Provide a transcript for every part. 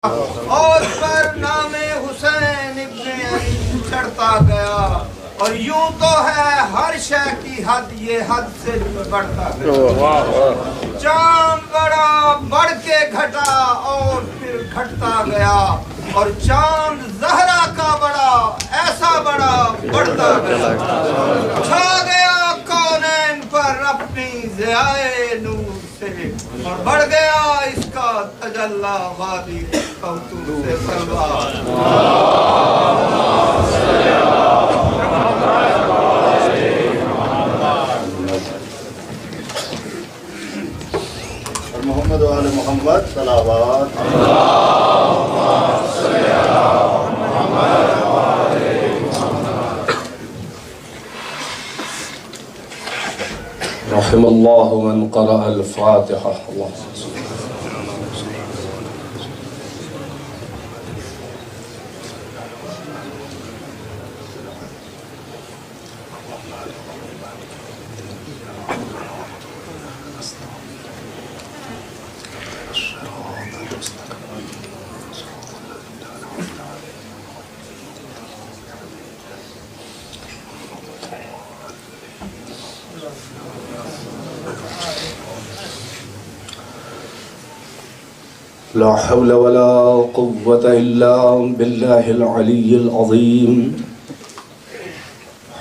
اور پر نام حسین ابن علی چڑھتا گیا، اور یوں تو ہے ہر شے کی حد، یہ حد سے بڑھتا گیا۔ چاند بڑا بڑھ کے گھٹا اور پھر گھٹتا گیا، اور چاند زہرا کا بڑا ایسا بڑا بڑھتا گیا، چھا گیا کونین پر اپنی ضیائے نور سے، اور بڑھ گیا اس کا تجلی وادی کوثر سے سلوار۔ محمد و آل محمد صلوات۔ رحم اللہ من قرأ الفاتحہ۔ لا حول ولا قوة إلا بالله العلي العظيم،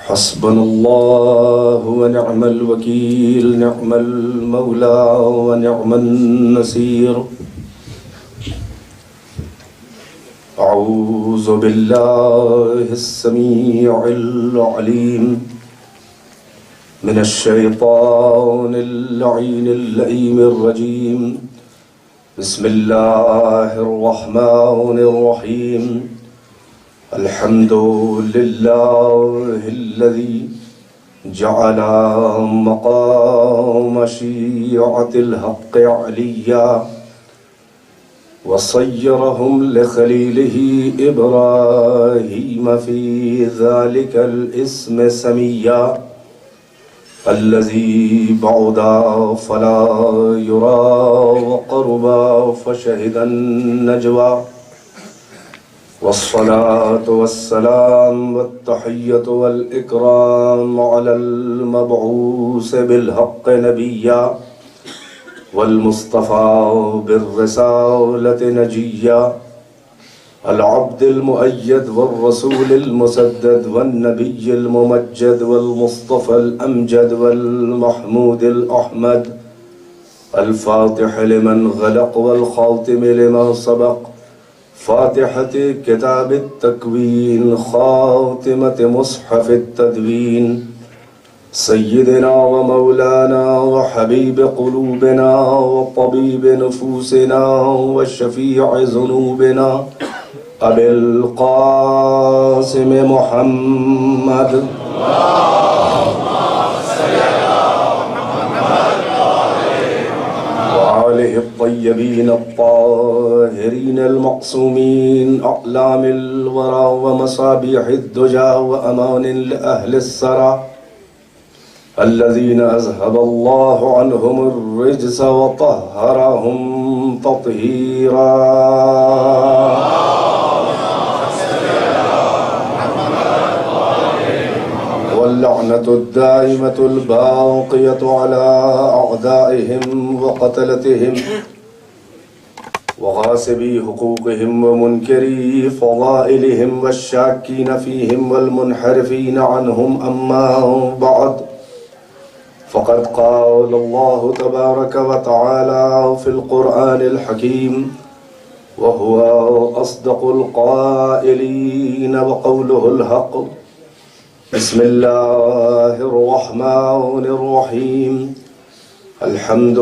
حسبنا الله ونعم الوكيل، نعم المولى ونعم النصير. أعوذ بالله السميع العليم من الشيطان اللعين اللئيم الرجيم. بسم الله الرحمن الرحيم. الحمد لله الذي جعل مقام شيعة الحق عليا، وصيرهم لخليله إبراهيم في ذلك الاسم سميا، الذي بعدا فلا يرى وقربا فشهد النجوى. والصلاة والسلام والتحية والإكرام على المبعوث بالحق نبيا، والمصطفى بالرسالة نجيا، العبد المؤيد والرسول المسدد والنبي الممجد والمصطفى الأمجد والمحمود الأحمد، الفاتح لمن غلق والخاتم لما سبق، فاتحة كتاب التكوين، خاتمة مصحف التدوين، سيدنا ومولانا وحبيب قلوبنا وطبيب نفوسنا وشفيع ذنوبنا أبي القاسم محمد وآله الطيبين الطاهرين المعصومين، أعلام الورى ومصابيح الدجى وأمان لأهل السرى، الذين أذهب الله عنهم الرجس وطهرهم تطهيرا. واللعنة الدائمة الباقية على أعدائهم وقتلتهم وغاصبي حقوقهم ومنكري فضائلهم والشاكين فيهم والمنحرفين عنهم. أما بعد، فقد قال الله تبارك وتعالى في القرآن الحكيم، وهو أصدق القائلين وقوله الحق. بسم الله الرحمن الرحيم. الحمد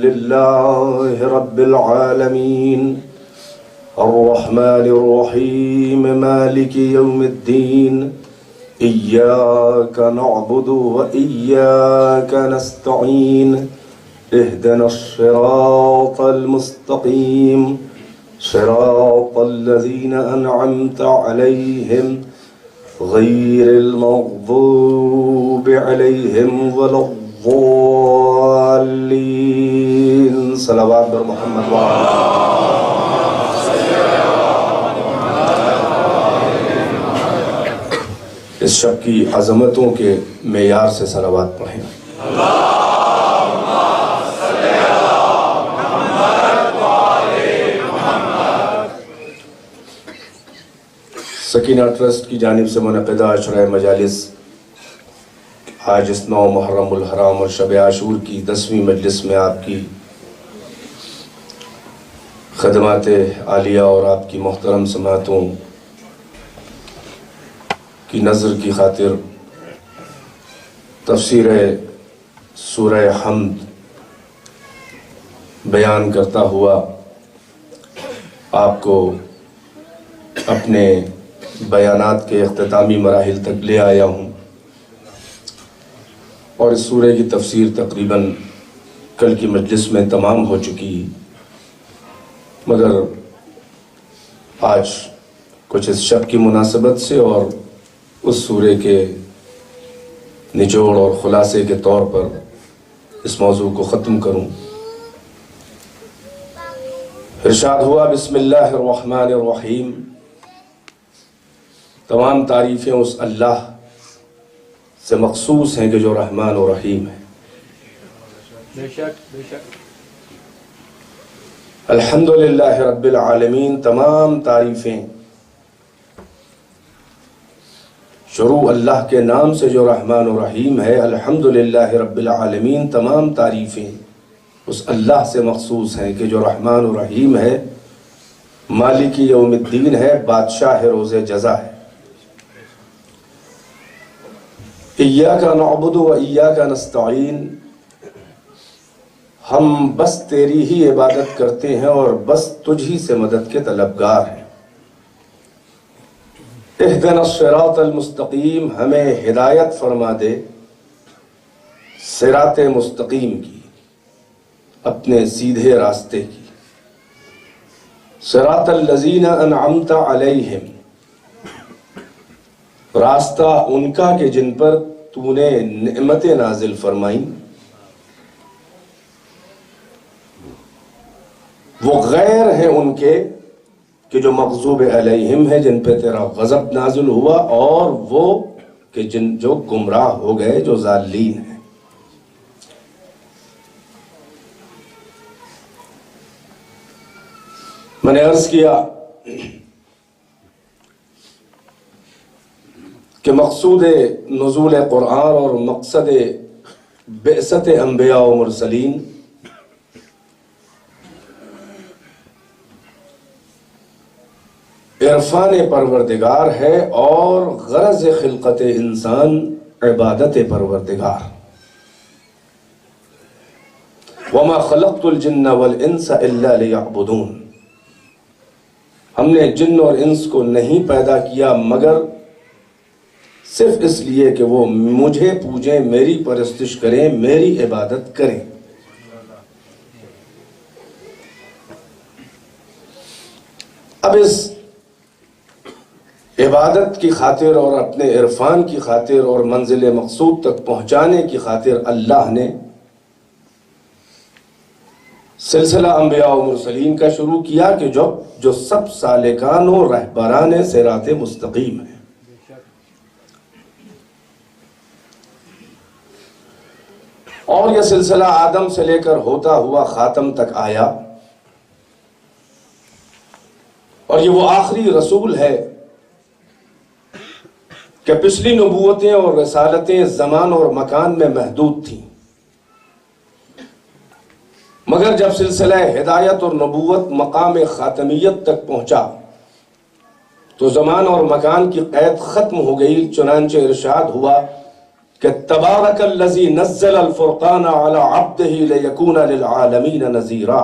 لله رب العالمين، الرحمن الرحيم، مالك يوم الدين، إياك نعبد وإياك نستعين، اهدنا الصراط المستقيم، صراط الذين أنعمت عليهم غير المغضوب عليهم ولا الضالين. صلوات بر محمد وعلى اس شب کی عظمتوں کے معیار سے صلوات پڑھیں۔ سکینہ ٹرسٹ کی جانب سے منعقدہ عشرہ مجالس آج اس 9 محرم الحرام اور شب عاشور کی 10ویں مجلس میں آپ کی خدمات عالیہ اور آپ کی محترم سماعتوں کی نظر کی خاطر تفسیر سورہ حمد بیان کرتا ہوا آپ کو اپنے بیانات کے اختتامی مراحل تک لے آیا ہوں، اور اس سورہ کی تفسیر تقریباً کل کی مجلس میں تمام ہو چکی، مگر آج کچھ اس شب کی مناسبت سے اور اس سورہ کے نچوڑ اور خلاصے کے طور پر اس موضوع کو ختم کروں۔ ارشاد ہوا بسم اللہ الرحمن الرحیم، تمام تعریفیں اس اللہ سے مخصوص ہیں کہ جو رحمان و رحیم ہے۔ الحمدللہ رب العالمین، تمام تعریفیں شروع اللہ کے نام سے جو رحمان و رحیم ہے۔ الحمدللہ رب العالمین، تمام تعریفیں اس اللہ سے مخصوص ہیں کہ جو رحمان و رحیم ہے، مالک یوم الدین ہے، بادشاہ روز جزا ہے۔ ایاک نعبد و ایاک نستعین، ہم بس تیری ہی عبادت کرتے ہیں اور بس تجھ ہی سے مدد کے طلبگار ہیں۔ اہدنا الصراط المستقیم، ہمیں ہدایت فرما دے صراط مستقیم کی، اپنے سیدھے راستے کی۔ صراط الذین انعمت علیہم، راستہ ان کا کہ جن پر تو نے نعمتیں نازل فرمائیں۔ وہ غیر ہیں ان کے کہ جو مغضوب علیہم ہیں، جن پہ تیرا غضب نازل ہوا، اور وہ کہ جو گمراہ ہو گئے، جو ضالین ہیں۔ میں نے عرض کیا کہ مقصود نزول قرآن اور مقصد بعثت انبیاء و مرسلین عرفان پروردگار ہے، اور غرض خلقت انسان عبادت پروردگار۔ وَمَا خَلَقْتُ الْجِنَّ وَالْإِنسَ إِلَّا لِيَعْبُدُونَ، ہم نے جن اور انس کو نہیں پیدا کیا مگر صرف اس لیے کہ وہ مجھے پوجیں، میری پرستش کریں، میری عبادت کریں۔ اب اس عبادت کی خاطر اور اپنے عرفان کی خاطر اور منزل مقصود تک پہنچانے کی خاطر اللہ نے سلسلہ انبیاء و مرسلین کا شروع کیا کہ جو سب سالکان و رہبران صراط مستقیم ہیں۔ اور یہ سلسلہ آدم سے لے کر ہوتا ہوا خاتم تک آیا، اور یہ وہ آخری رسول ہے کہ پچھلی نبوتیں اور رسالتیں زمان اور مکان میں محدود تھیں، مگر جب سلسلہ ہدایت اور نبوت مقام خاتمیت تک پہنچا تو زمان اور مکان کی قید ختم ہو گئی۔ چنانچہ ارشاد ہوا کہ تبارک الذی نزل الفرقان علی عبدہ لیکون للعالمین نذیرا،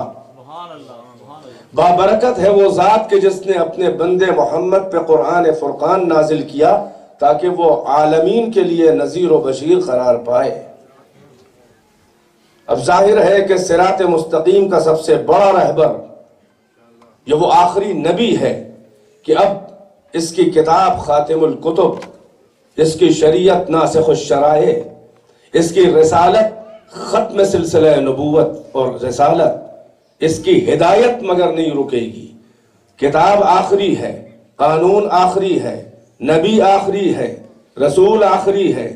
بابرکت ہے وہ ذات کہ جس نے اپنے بندے محمد پہ قرآن فرقان نازل کیا تاکہ وہ عالمین کے لیے نذیر و بشیر قرار پائے۔ اب ظاہر ہے کہ صراط مستقیم کا سب سے بڑا رہبر یہ وہ آخری نبی ہے کہ اب اس کی کتاب خاتم الکتب، اس کی شریعت ناسخ الشرائع، اس کی رسالت ختم سلسلہ نبوت اور رسالت، اس کی ہدایت مگر نہیں رکے گی۔ کتاب آخری ہے، قانون آخری ہے، نبی آخری ہے، رسول آخری ہے،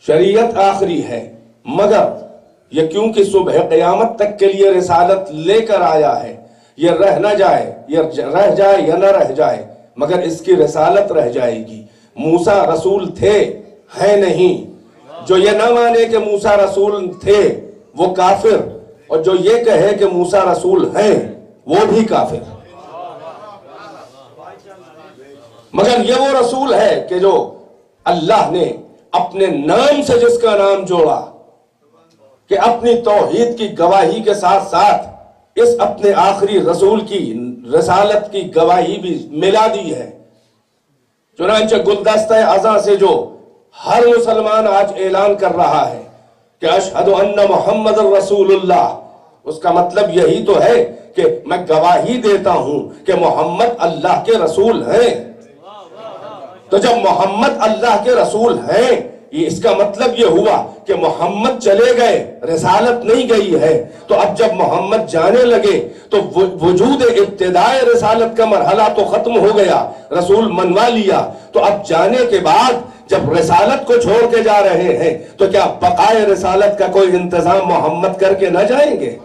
شریعت آخری ہے، مگر یہ کیونکہ صبح قیامت تک کے لیے رسالت لے کر آیا ہے، یہ رہ نہ جائے، یہ رہ جائے یا نہ رہ جائے، مگر اس کی رسالت رہ جائے گی۔ موسیٰ رسول تھے، ہیں نہیں۔ جو یہ نہ مانے کہ موسیٰ رسول تھے وہ کافر، اور جو یہ کہے کہ موسیٰ رسول ہیں وہ بھی کافر۔ مگر یہ وہ رسول ہے کہ جو اللہ نے اپنے نام سے جس کا نام جوڑا، کہ اپنی توحید کی گواہی کے ساتھ ساتھ اس اپنے آخری رسول کی رسالت کی گواہی بھی ملا دی ہے۔ چنانچہ گلدستہ ازاں سے جو ہر مسلمان آج اعلان کر رہا ہے کہ اشہد ان محمد رسول اللہ، اس کا مطلب یہی تو ہے کہ میں گواہی دیتا ہوں کہ محمد اللہ کے رسول ہیں۔ تو جب محمد اللہ کے رسول ہیں، اس کا مطلب یہ ہوا کہ محمد چلے گئے، رسالت نہیں گئی ہے۔ تو اب جب محمد جانے لگے تو وجود ابتدائے رسالت کا مرحلہ تو ختم ہو گیا، رسول منوا لیا۔ تو اب جانے کے بعد جب رسالت کو چھوڑ کے جا رہے ہیں تو کیا بقائے رسالت کا کوئی انتظام محمد کر کے نہ جائیں گے؟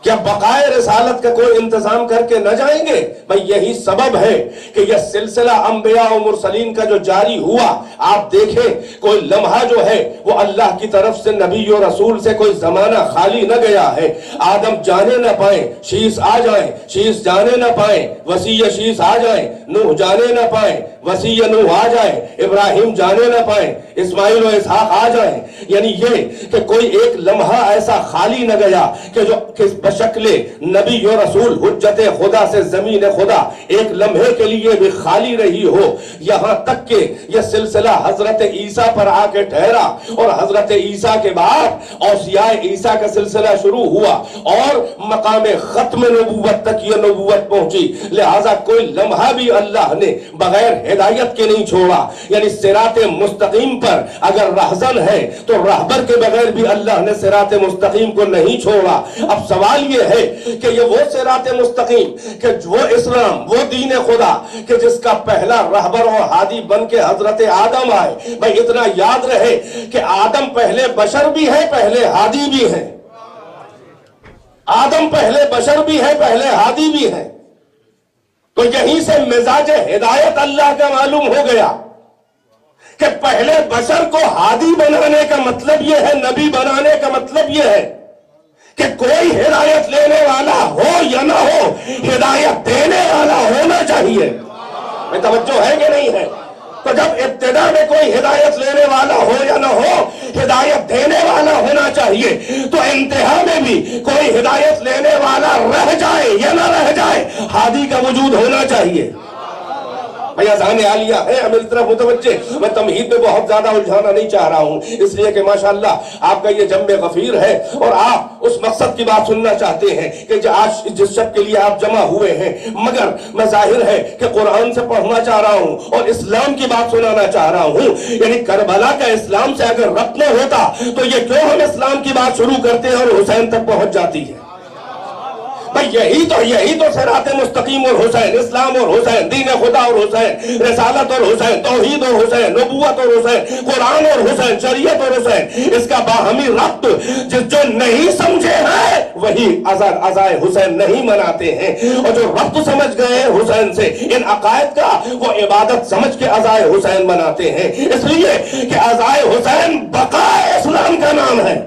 کیا بقائے رسالت کا کوئی انتظام کر کے نہ جائیں گے؟ بھئی یہی سبب ہے کہ یہ سلسلہ انبیاء و مرسلین کا جو جاری ہوا، آپ دیکھیں کوئی لمحہ جو ہے وہ اللہ کی طرف سے نبی و رسول سے کوئی زمانہ خالی نہ گیا ہے۔ آدم جانے نہ پائیں، شیس آ جائیں، شیس جانے نہ پائیں، وسیع شیس آ جائیں، نوح جانے نہ پائیں، وسیع نوح آ جائیں، ابراہیم جانے نہ پائیں، اسماعیل و اسحاق آ جائیں۔ یعنی یہ کہ کوئی ایک لمحہ ایسا خالی نہ گیا کہ جو بشکل نبی و رسول حجت خدا سے زمین خدا ایک لمحے کے لیے بھی خالی رہی ہو۔ یہاں تک کہ یہ سلسلہ حضرت عیسیٰ پر آ کے ٹھہرا، اور حضرت عیسیٰ کے بعد اوصیاء عیسیٰ کا سلسلہ شروع ہوا، اور مقام ختم نبوت تک یہ نبوت پہنچی۔ لہٰذا کوئی لمحہ بھی اللہ نے بغیر ہدایت کے نہیں چھوڑا۔ یعنی صراط مستقیم پر اگر رہزن ہے تو رہبر کے بغیر بھی اللہ نے صراط مستقیم کو نہیں چھوڑا۔ اب سوال یہ ہے کہ یہ وہ صراط مستقیم، کہ وہ اسلام، وہ دین خدا کہ جس کا پہلا رہبر اور ہادی بن کے حضرت آدم آئے۔ بھئی اتنا یاد رہے کہ آدم پہلے بشر بھی ہے، پہلے ہادی بھی ہے۔ آدم پہلے بشر بھی ہے، پہلے ہادی بھی ہے۔ تو یہیں سے مزاج ہدایت اللہ کا معلوم ہو گیا کہ پہلے بشر کو ہادی بنانے کا مطلب یہ ہے، نبی بنانے کا مطلب یہ ہے کہ کوئی ہدایت لینے والا ہو یا نہ ہو، ہدایت دینے والا ہونا چاہیے۔ میں توجہ ہے کہ نہیں ہے؟ تو جب ابتدا میں کوئی ہدایت لینے والا ہو یا نہ ہو، ہدایت دینے والا ہونا چاہیے، تو انتہا میں بھی کوئی ہدایت لینے والا رہ جائے یا نہ رہ جائے، ہادی کا وجود ہونا چاہیے۔ اذان عالیہ ہے میری طرف متوجہ۔ میں تمہید میں بہت زیادہ الجھانا نہیں چاہ رہا ہوں، اس لیے کہ ماشاءاللہ آپ کا یہ جمع غفیر ہے، اور آپ اس مقصد کی بات سننا چاہتے ہیں کہ آج جس شب کے لیے آپ جمع ہوئے ہیں، مگر میں ظاہر ہے کہ قرآن سے پڑھنا چاہ رہا ہوں اور اسلام کی بات سنانا چاہ رہا ہوں۔ یعنی کربلا کا اسلام سے اگر ربط نہ ہوتا تو یہ کیوں ہم اسلام کی بات شروع کرتے ہیں اور حسین تک پہنچ جاتی ہے؟ یہی تو صراط مستقیم اور حسین، اسلام اور حسین، دین خدا اور حسین، رسالت اور حسین، توحید اور حسین، نبوت اور حسین، قرآن اور حسین، شریعت اور حسین، اس کا باہمی ربط جو نہیں سمجھے ہیں وہی عزائے حسین نہیں مناتے ہیں، اور جو ربط سمجھ گئے ہیں حسین سے ان عقائد کا، وہ عبادت سمجھ کے عزائے حسین مناتے ہیں۔ اس لیے کہ عزائے حسین بقائے اسلام کا نام ہے۔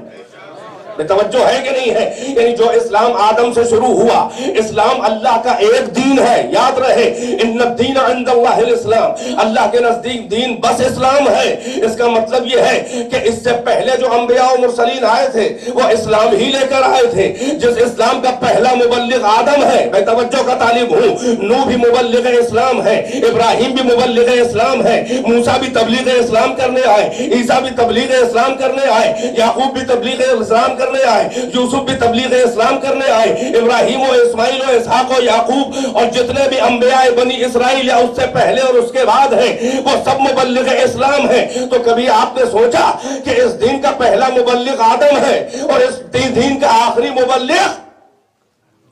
میں توجہ ہے کہ نہیں ہے؟ یعنی جو اسلام آدم سے شروع ہوا، اسلام اللہ کا ایک دین ہے، یاد رہے، ان الدین عند اللہ الاسلام، اللہ کے نزدیک دین بس اسلام ہے۔ اس کا مطلب یہ ہے کہ اس سے پہلے جو انبیاء و مرسلین آئے تھے وہ اسلام ہی لے کر آئے تھے، جس اسلام کا پہلا مبلغ آدم ہے۔ میں توجہ کا طالب ہوں، نوح بھی مبلغ اسلام ہے، ابراہیم بھی مبلغ اسلام ہے، موسیٰ بھی تبلیغ اسلام کرنے آئے، عیسیٰ بھی تبلیغ اسلام کرنے آئے، یعقوب بھی تبلیغ اسلام کرنے آئے، یوسف بھی تبلیغ اسلام کرنے آئے، ابراہیم و اسماعیل و اسحاق و یعقوب اور جتنے بھی انبیاء بنی اسرائیل یا اس سے پہلے اور اس کے بعد ہیں وہ سب مبلغ اسلام ہیں۔ تو کبھی آپ نے سوچا کہ اس دین کا پہلا مبلغ آدم ہے اور اس دین کا آخری مبلغ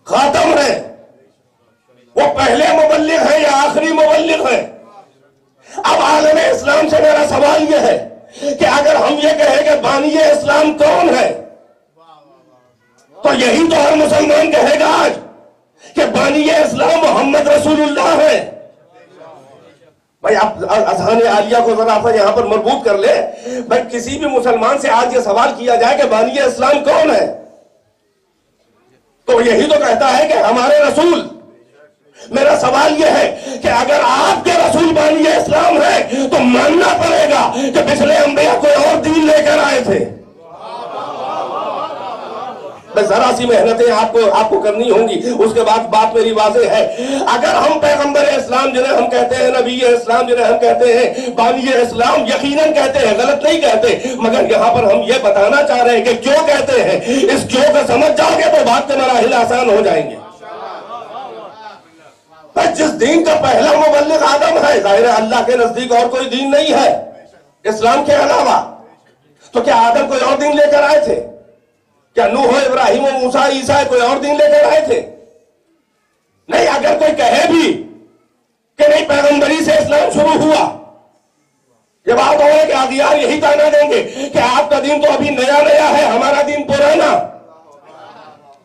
خاتم ہے؟ وہ پہلے مبلغ ہے یا آخری مبلغ ہے؟ اب عالم اسلام اسلام سے میرا سوال یہ ہے کہ اگر ہم یہ کہیں کہ بانی اسلام کون ہے تو یہی تو ہر مسلمان کہے گا آج کہ بانی اسلام محمد رسول اللہ ہے۔ بھائی آپ اذہان عالیہ کو ذرا سا یہاں پر مربوط کر لے، بھائی کسی بھی مسلمان سے آج یہ سوال کیا جائے کہ بانی اسلام کون ہے تو یہی تو کہتا ہے کہ ہمارے رسول۔ میرا سوال یہ ہے کہ اگر آپ کے رسول بانی اسلام ہے تو ماننا پڑے گا کہ پچھلے انبیاء کوئی اور دین لے کر آئے تھے۔ ذرا سی محنتیں آپ کو کرنی ہوں گی، اس کے بعد بات میری واضح ہے۔ اگر ہم پیغمبر اسلام جنہیں ہم کہتے ہیں، نبی اسلام جنہیں ہم کہتے ہیں، بانی اسلام یقیناً کہتے ہیں، غلط نہیں کہتے، مگر یہاں پر ہم یہ بتانا چاہ رہے ہیں کہ کیوں کہتے ہیں۔ اس کیوں کو سمجھ جاؤ گے تو بات کے مراحل آسان ہو جائیں گے۔ جس دین کا پہلا مبلغ آدم ہے، ظاہر ہے اللہ کے نزدیک اور کوئی دین نہیں ہے اسلام کے علاوہ، تو کیا آدم کوئی اور دین لے کر آئے تھے؟ کیا نوح، ابراہیم و موسیٰ، عیسیٰ کوئی اور دین لے کر آئے تھے؟ نہیں۔ اگر کوئی کہے بھی کہ نہیں پیغمبری سے اسلام شروع ہوا، یہ بات ہو ہے کہ اغیار یہی کہنا دیں گے کہ آپ کا دین تو ابھی نیا نیا ہے، ہمارا دین پرانا۔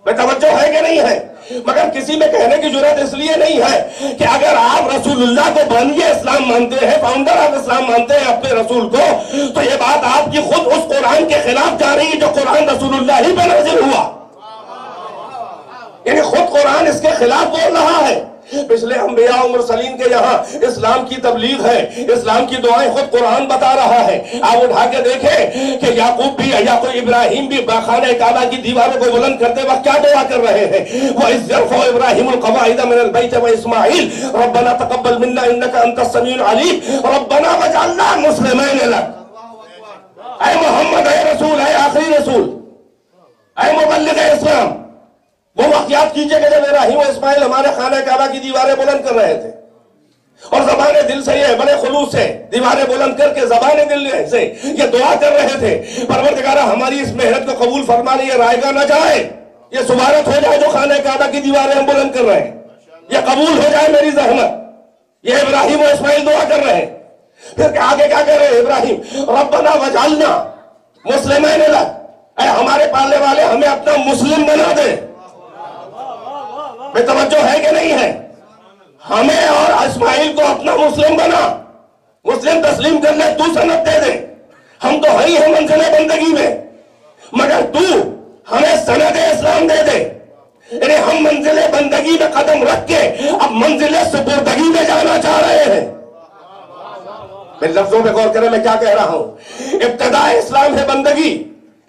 میں توجہ ہے کہ نہیں ہے؟ مگر کسی میں کہنے کی جرات اس لیے نہیں ہے کہ اگر آپ رسول اللہ کو بانی اسلام مانتے ہیں، فاؤنڈر آف اسلام مانتے ہیں اپنے رسول کو، تو یہ بات آپ کی خود اس قرآن کے خلاف جا رہی ہے جو قرآن رسول اللہ ہی پہ نازل ہوا، یعنی خود قرآن اس کے خلاف بول رہا ہے۔ پچھلے انبیاء و مرسلین کے یہاں اسلام کی تبلیغ ہے، اسلام کی دعائیں خود قرآن بتا رہا ہے۔ آپ اٹھا کے دیکھیں کہ یعقوب بھی یا کوئی ابراہیم بھی خانہ کعبہ کی دیواروں کو بلند کرتے وقت کیا دعا کر رہے ہیں؟ وَإِذْ يَرْفَعُ إِبْرَاهِيمُ الْقَوَاعِدَ مِنَ الْبَيْتِ وَإِسْمَاعِيلُ رَبَّنَا تَقَبَّلْ مِنَّا إِنَّكَ أَنْتَ السَّمِيعُ الْعَلِيمُ رَبَّنَا وَاجْعَلْنَا مُسْلِمَيْنِ لَكَ۔ اے محمد، اے رسول، اے آخری رسول، اے مبلغ اسلام، وہ وقت یاد کیجئے کہ جب ابراہیم و اسماعیل ہمارے خانہ کعبہ کی دیواریں بلند کر رہے تھے اور زبان دل سے یہ بڑے خلوص سے دیواریں بلند کر کے زبان دل سے یہ دعا کر رہے تھے، پروردگارہ ہماری اس محنت کو قبول فرما لے، یہ رائے گا نہ جائے، یہ سبارت ہو جائے جو خانہ کعبہ کی دیواریں ہم بلند کر رہے ہیں، یہ قبول ہو جائے میری زحمت۔ یہ ابراہیم و اسماعیل دعا کر رہے ہیں۔ پھر آگے کیا کہہ رہے ہیں ابراہیم؟ ربنا وجعلنا مسلمین لک، اے ہمارے پالنے والے ہمیں اپنا مسلم بنا دے۔ میں توجہ ہے کہ نہیں ہے؟ ہمیں اور اسماعیل کو اپنا مسلم بنا، مسلم تسلیم کر لے، تو سند دے دے، ہم تو ہی ہیں منزل بندگی میں، مگر تو ہمیں سند اسلام دے دے، یعنی ہم منزل بندگی میں قدم رکھ کے اب منزل سپردگی میں جانا چاہ رہے ہیں۔ میں لفظوں پہ غور کریں میں کیا کہہ رہا ہوں۔ ابتداء اسلام ہے بندگی،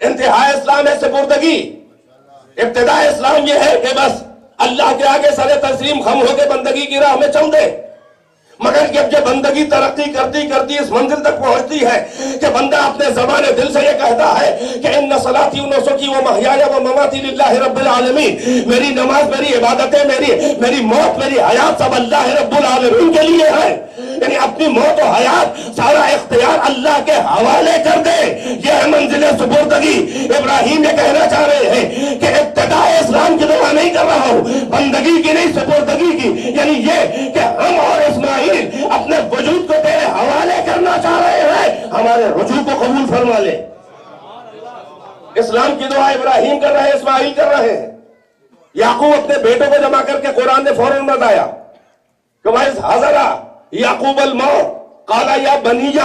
انتہا اسلام ہے سپردگی۔ ابتداء اسلام یہ ہے کہ بس اللہ کے آگے سر تسلیم خم ہو کے بندگی کی راہ میں چل دے، مگر جب یہ بندگی ترقی کرتی کرتی اس منزل تک پہنچتی ہے کہ بندہ اپنے زبان دل سے یہ کہتا ہے کہ ان صلاتی و نسکی و محیای و مماتی للہ رب العالمین، میری نماز، میری عبادتیں، میری موت، میری حیات سب اللہ رب العالمین کے لیے ہے، یعنی اپنی موت و حیات سارا اختیار اللہ کے حوالے کر دے۔ یہ ہے منزل سپردگی۔ ابراہیم یہ کہنا چاہ رہے ہیں کہ ابتداء اسلام کی دعا نہیں کر رہا ہوں، بندگی کی نہیں سپردگی کی، یعنی یہ کہ ہم اور اسماعیل اپنے وجود کو تیرے حوالے کرنا چاہ رہے ہیں، ہمارے رجوع کو قبول فرما لے۔ اسلام کی دعا ابراہیم کر رہے ہیں، اسماعیل کر رہے ہیں۔ یعقوب اپنے بیٹوں کو جمع کر کے قرآن نے فوراً بتایا کہ وَإِذْ حَضَرَ یعقوب الموت قَالَ يَا بَنِيَّ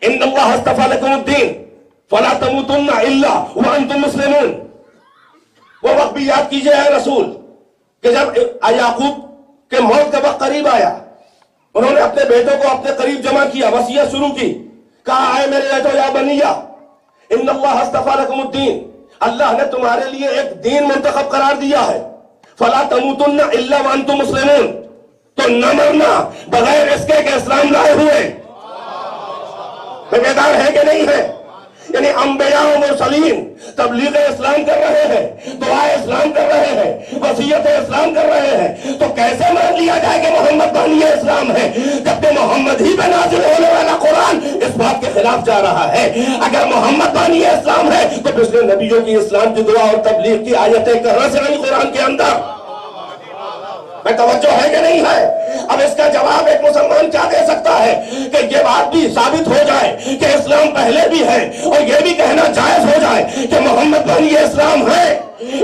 إِنَّ اللَّهَ اصْطَفَىٰ لَكُمُ الدِّينَ فَلَا تَمُوتُنَّ إِلَّا وَأَنْتُمْ مُسْلِمُونَ۔ وہ وقت بھی یاد کیجئے اے رسول کہ جب یعقوب کے موت کا وقت قریب آیا، انہوں نے اپنے بیٹوں کو اپنے قریب جمع کیا، وصیت شروع کی، کہا اے میرے بیٹو یا بنیہ ان اللہ اصطفیٰ لکم الدین، اللہ نے تمہارے لیے ایک دین منتخب قرار دیا ہے، فلا تموتن الا وانتم مسلمون، تو نہ مرنا بغیر اس کے کہ اسلام لائے ہوئے۔ بیدار ہے کہ نہیں ہے؟ یعنی انبیاء و مرسلین تبلیغ اسلام کر رہے ہیں، دعا اسلام کر رہے ہیں، وصیت اسلام کر رہے ہیں، تو کیسے مان لیا جائے کہ محمد بانی اسلام ہے جبکہ محمد ہی پہ نازل ہونے والا قرآن اس بات کے خلاف جا رہا ہے؟ اگر محمد بانی اسلام ہے تو پچھلے نبیوں کی اسلام کی دعا اور تبلیغ کی آیتیں کہاں سے آئی قرآن کے اندر؟ میں توجہ ہے کہ نہیں ہے؟ اب اس کا جواب ایک مسلمان کیا دے سکتا ہے کہ یہ بات بھی ثابت ہو پہلے بھی ہے، اور یہ بھی کہنا جائز ہو جائے کہ محمد بانی اسلام ہے،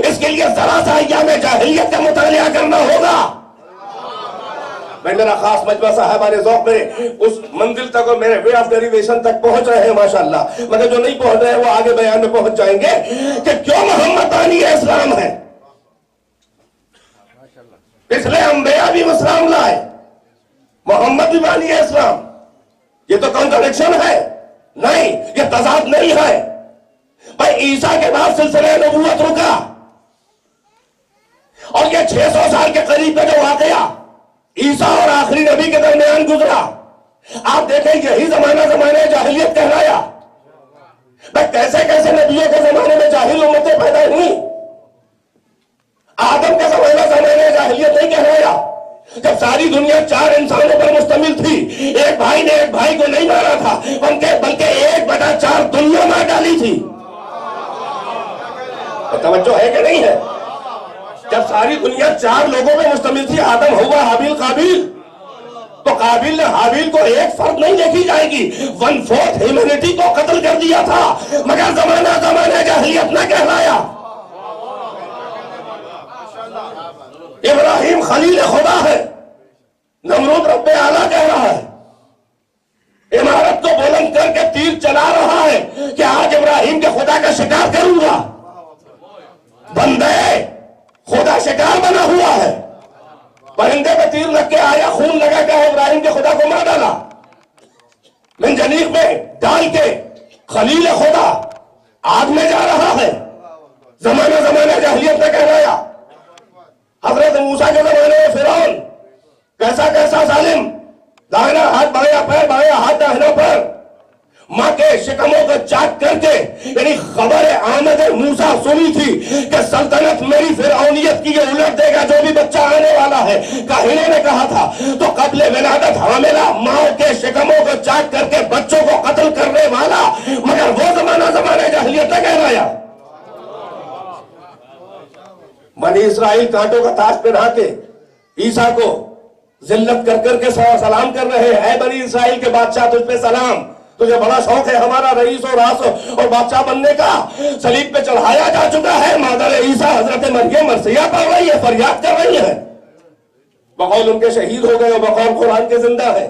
اس کے لیے ذرا سا ایام جاہلیت کا مطالعہ کرنا ہوگا۔ میں میرا خاص مجمع صاحبان ذوق میں اس منزل تک اور میرے وے آف ڈیریویشن تک پہنچ رہے ہیں ماشاءاللہ، مگر جو نہیں پہنچ رہے ہیں وہ آگے بیان میں پہنچ جائیں گے کہ کیوں محمد بانی اسلام ہے۔ پچھلے انبیاء بھی اسلام لائے، محمد بھی بانی اسلام، یہ تو کنٹرڈکشن ہے؟ نہیں، یہ تضاد نہیں ہے۔ بھائی عیسیٰ کے بعد سلسلہ نبوت رکا، اور یہ 600 سال کے قریب کا جو واقعہ عیسیٰ اور آخری نبی کے درمیان گزرا، آپ دیکھیں یہی زمانہ جاہلیت کہلایا۔ بھائی کیسے کیسے نبیوں کے زمانے میں جاہل امتیں پیدا ہوئی، آدم کا زمانہ جاہلیت نہیں کہلایا؟ جب ساری دنیا 4 انسانوں پر مشتمل تھی، ایک بھائی نے ایک بھائی کو نہیں مارا تھا، بلکہ 1/4 دنیا مار ڈالی تھی۔ توجہ ہے کہ نہیں ہے؟ جب ساری دنیا 4 لوگوں پہ مشتمل تھی، آدم، ہوا، حابیل، قابیل، تو قابیل نے حابیل کو ایک فرد نہیں دیکھی جائے گی، 1/4 ہیومینٹی کو قتل کر دیا تھا، مگر زمانہ جاہلیت نہ کہلایا۔ ابراہیم خلیل خدا ہے، نمرود رب اعلیٰ کہہ رہا ہے، عمارت کو بلند کر کے تیر چلا رہا ہے کہ آج ابراہیم کے خدا کا شکار کروں گا۔ بندے خدا شکار بنا ہوا ہے، پرندے پہ تیر لگ کے آیا، خون لگا کے ابراہیم کے خدا کو مار ڈالا، منجنیق میں ڈال کے خلیل خدا آگ میں جا رہا ہے۔ زمانہ جاہلیت نے کہلایا۔ حضرت موسیٰ کے زمانے میں فرعون کیسا ظالم، دائنا ہاتھ بایاں پیر، بایاں ہاتھ داہنا پیر، ماں کے شکموں کو چاک کر کے، یعنی خبر آمد موسیٰ سنی تھی کہ سلطنت میری فرعونیت کی یہ الٹ دے گا جو بھی بچہ آنے والا ہے۔ کاہنوں نے کہا تھا تو قبل ولادت حاملہ ماں کے شکموں کو چاک کر کے بچوں کو قتل کرنے والا، مگر وہ زمانہ جاہلیت نہ کہلایا۔ بنی اسرائیل کانٹوں کا تاج پہنا کے عیسیٰ کو ذلت کر کے سلام کر رہے ہیں، اے بنی اسرائیل کے بادشاہ تجھ پہ سلام، تجھے بڑا شوق ہے ہمارا رئیس اور راس اور بادشاہ بننے کا، صلیب پہ چڑھایا جا چکا ہے، مادر عیسیٰ حضرت مریم مرثیہ پڑھ رہی ہے، فریاد کر رہی ہے، بقول ان کے شہید ہو گئے اور بقول قرآن کے زندہ ہے۔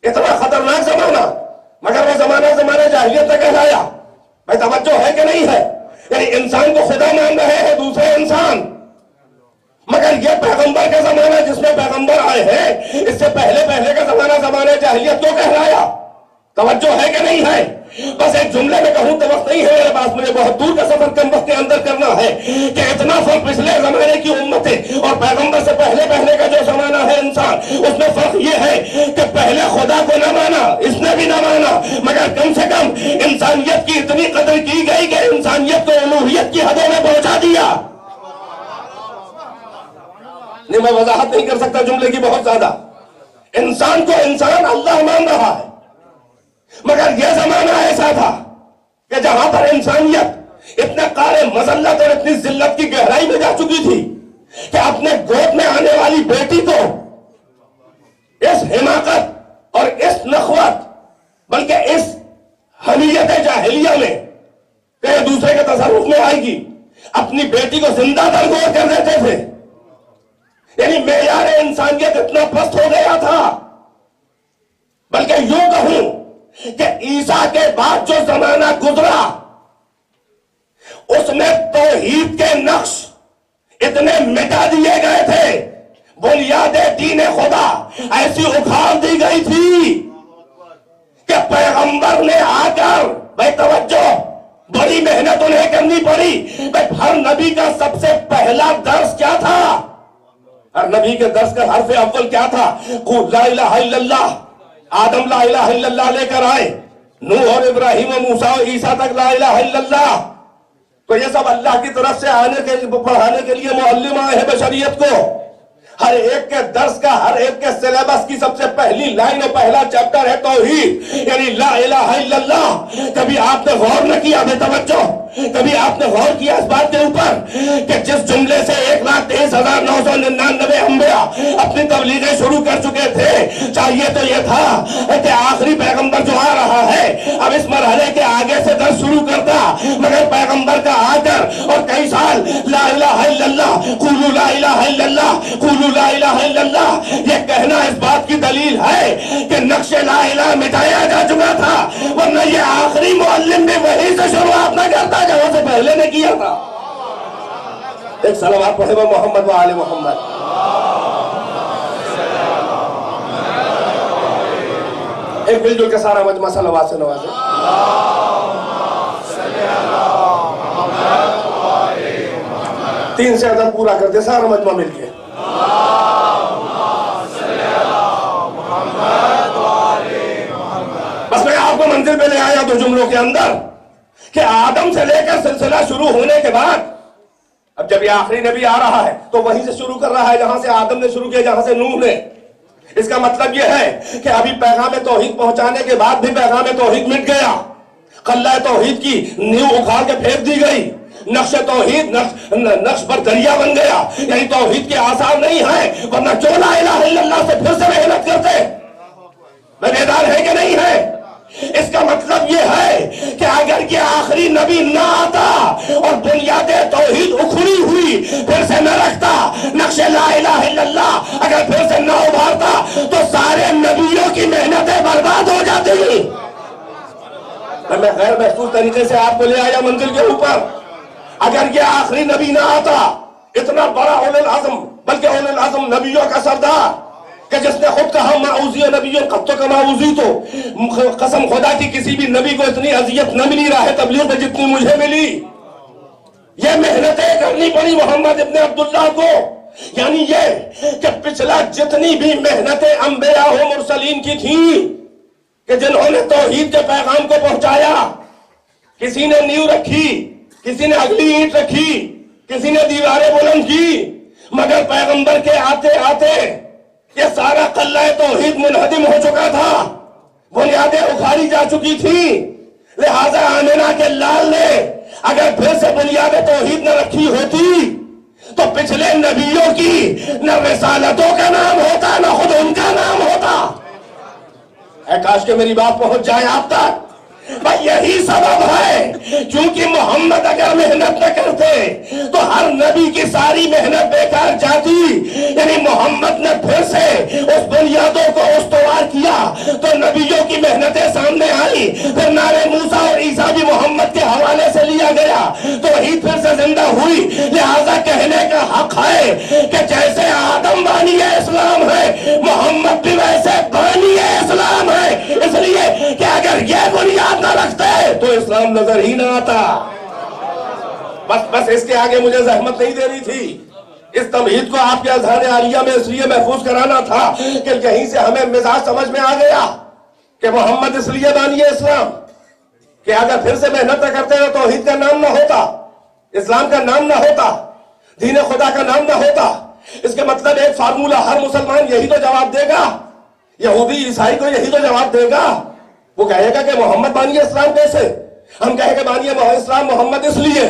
اتنا خطرناک زمانہ، مگر وہ زمانہ جاہلیت نہ کہلایا۔ بھائی توجہ ہے کہ نہیں ہے؟ یعنی انسان کو خدا مان رہے ہیں دوسرے انسان، مگر یہ پیغمبر کا زمانہ جس میں پیغمبر آئے ہیں، اس سے پہلے کا زمانہ جاہلیت کیوں کہلایا؟ توجہ ہے کہ نہیں ہے؟ بس ایک جملے میں کہوں تو وقت نہیں ہے میرے پاس، مجھے بہت دور کا سفر کم وقت کے اندر کرنا ہے کہ اتنا فرق پچھلے زمانے کی امتیں اور پیغمبر سے پہلے کا جو زمانہ ہے انسان، اس میں فرق یہ ہے کہ پہلے خدا کو نہ مانا، اس نے بھی نہ مانا، مگر کم سے کم انسانیت کی اتنی قدر کی گئی کہ انسانیت کو الوہیت کی حدوں میں پہنچا دیا۔ نہیں، میں وضاحت نہیں کر سکتا جملے کی بہت زیادہ۔ انسان کو انسان اللہ مان رہا ہے، مگر یہ زمانہ ایسا تھا کہ جہاں پر انسانیت اتنے قارے مذلت اور اتنی ذلت کی گہرائی میں جا چکی تھی کہ اپنے گود میں آنے والی بیٹی کو اس حماقت اور اس نخوت، بلکہ اس حمیت جاہلیہ میں کہ دوسرے کے تصرف میں آئے گی، اپنی بیٹی کو زندہ درگور کر دیتے تھے۔ یعنی معیار انسانیت اتنا پست ہو گیا تھا، بلکہ یوں کہوں کہ عیسیٰ کے بعد جو زمانہ گزرا اس میں توحید کے نقش اتنے مٹا دیے گئے تھے، بنیاد دین خدا ایسی اکھاڑ دی گئی تھی کہ پیغمبر نے آ کر، بھائی توجہ، بڑی محنت انہیں کرنی پڑی۔ بھائی ہر نبی کا سب سے پہلا درس کیا تھا؟ ہر نبی کے درس کا حرف اول کیا تھا؟ قل لا الہ الا اللہ۔ آدم لا الہ الا اللہ لے کر آئے، نوح اور ابراہیم و موسیٰ و عیسیٰ تک لا الہ الا اللہ۔ تو یہ سب اللہ کی طرف سے پڑھانے کے لیے معلم آئے ہیں بشریت کو۔ ہر ایک کے درس کا، ہر ایک کے سلیبس کی سب سے پہلی لائن اور پہلا چیپٹر ہے توحید، یعنی لا الہ الا اللہ۔ کبھی آپ نے غور نہ کیا؟ بے توجہ، کبھی آپ نے غور کیا اس بات کے اوپر کہ جس جملے سے 1,23,999 انبیاء اپنی تبلیغیں شروع کر چکے تھے، چاہیے تو یہ تھا کہ آخری پیغمبر جو آ رہا ہے اب اس مرحلے کے آگے سے درس شروع کرتا، مگر پیغمبر کا آ کر اور کئی سال لا الہ الا اللہ، قولوا لا الہ الا اللہ، قولوا لا الہ الا اللہ، یہ کہنا اس بات کی دلیل ہے کہ نقش لا الہ مٹایا جا چکا تھا، ورنہ یہ آخری معلم بھی وہیں سے شروعات نہ کرتا جہاں سے پہلے نے کیا تھا۔ ایک صلوات پڑھے وہ محمد و آل محمد۔ ایک مل جل کے سارا مجمع صلوات سے نوازے۔ 3 سے عدد پورا کرتے سارا مجمع مل کے۔ بس میں آپ کو منزل پہ لے آیا 2 جملوں کے اندر کہ آدم سے لے کر سلسلہ شروع ہونے کے بعد اب جب یہ آخری نبی آ رہا ہے تو وہیں سے شروع کر رہا ہے جہاں سے آدم نے شروع کیا، جہاں سے نوح نے۔ اس کا مطلب یہ ہے کہ ابھی پیغام توحید پہنچانے کے بعد بھی پیغام توحید مٹ گیا، قلعہ توحید کی نیو اکھاڑ کے پھینک دی گئی، نقش توحید نقش پر دریا بن گیا، یعنی توحید کے آثار نہیں ہیں، ورنہ جو لا الہ الا اللہ سے پھر سے محنت کرتے۔ میں بیدار ہے کہ نہیں ہے؟ اس کا مطلب یہ ہے کہ اگر یہ آخری نبی نہ آتا اور بنیاد توحید اکھڑی ہوئی پھر سے نہ رکھتا، نقش لا الہ الا اللہ اگر پھر سے نہ ابھارتا تو سارے نبیوں کی محنتیں برباد ہو جاتی۔ میں غیر محسوس طریقے سے آپ کو لے آیا منزل کے اوپر۔ اگر یہ آخری نبی نہ آتا، اتنا بڑا اولو العزم، بلکہ اولو العزم نبیوں کا سردار کہ جس نے خود کہا ما اوذی نبی قط کما اوذیت، قسم خدا کی کسی بھی نبی کو اتنی اذیت نہ ملی راہ تبلیغ میں جتنی مجھے ملی۔ یہ محنتیں کرنی پڑی محمد ابن عبداللہ کو، یعنی یہ کہ پچھلا جتنی بھی محنتیں انبیاء و مرسلین کی تھیں کہ جنہوں نے توحید کے پیغام کو پہنچایا، کسی نے نیو رکھی، کسی نے اگلی اینٹ رکھی، کسی نے دیواریں بلند کی، مگر پیغمبر کے آتے آتے یہ سارا قلعہ توحید منہدم ہو چکا تھا، بنیادیں اکھاڑی جا چکی تھی۔ لہذا آمنہ کے لال نے اگر پھر سے بنیاد توحید نہ رکھی ہوتی تو پچھلے نبیوں کی نہ رسالتوں کا نام ہوتا نہ خود ان کا نام ہوتا۔ اے کاش کہ میری بات پہنچ جائے آپ تک۔ بھائی یہی سبب ہے کیونکہ محمد اگر محنت نہ کرتے تو ہر نبی کی ساری محنت بیکار جاتی، یعنی محمد نے پھر سے اس بنیادوں کو استوار کیا تو نبیوں کی محنتیں سامنے آئی، پھر نعرے موسیٰ اور عیسیٰ بھی محمد کے حوالے سے لیا گیا تو وہی پھر سے زندہ ہوئی۔ لہذا کہنے کا حق ہے کہ جیسے آدم بانی اسلام ہے، محمد بھی ویسے بانی اسلام ہے، اس لیے کہ اگر یہ بنیاد نہ رکھتے تو اسلام نظر ہی نہ آتا۔ بس اس کے آگے مجھے زحمت نہیں دینی تھی، اس تمہید کو آپ کے اذہان عالیہ میں اس لیے محفوظ کرانا تھا کہ یہیں سے ہمیں مزاج سمجھ میں آ گیا کہ محمد اس لیے بانی اسلام کہ اگر پھر سے محنت نہ کرتے تو توحید کا نام نہ ہوتا، اسلام کا نام نہ ہوتا، دین خدا کا نام نہ ہوتا۔ اس کے مطلب ایک فارمولہ ہر مسلمان یہی تو جواب دے گا، یہودی عیسائی کو یہی تو جواب دے گا، وہ کہے گا کہ محمد بانی اسلام کیسے؟ ہم کہیں کہ بانی اسلام محمد اس لیے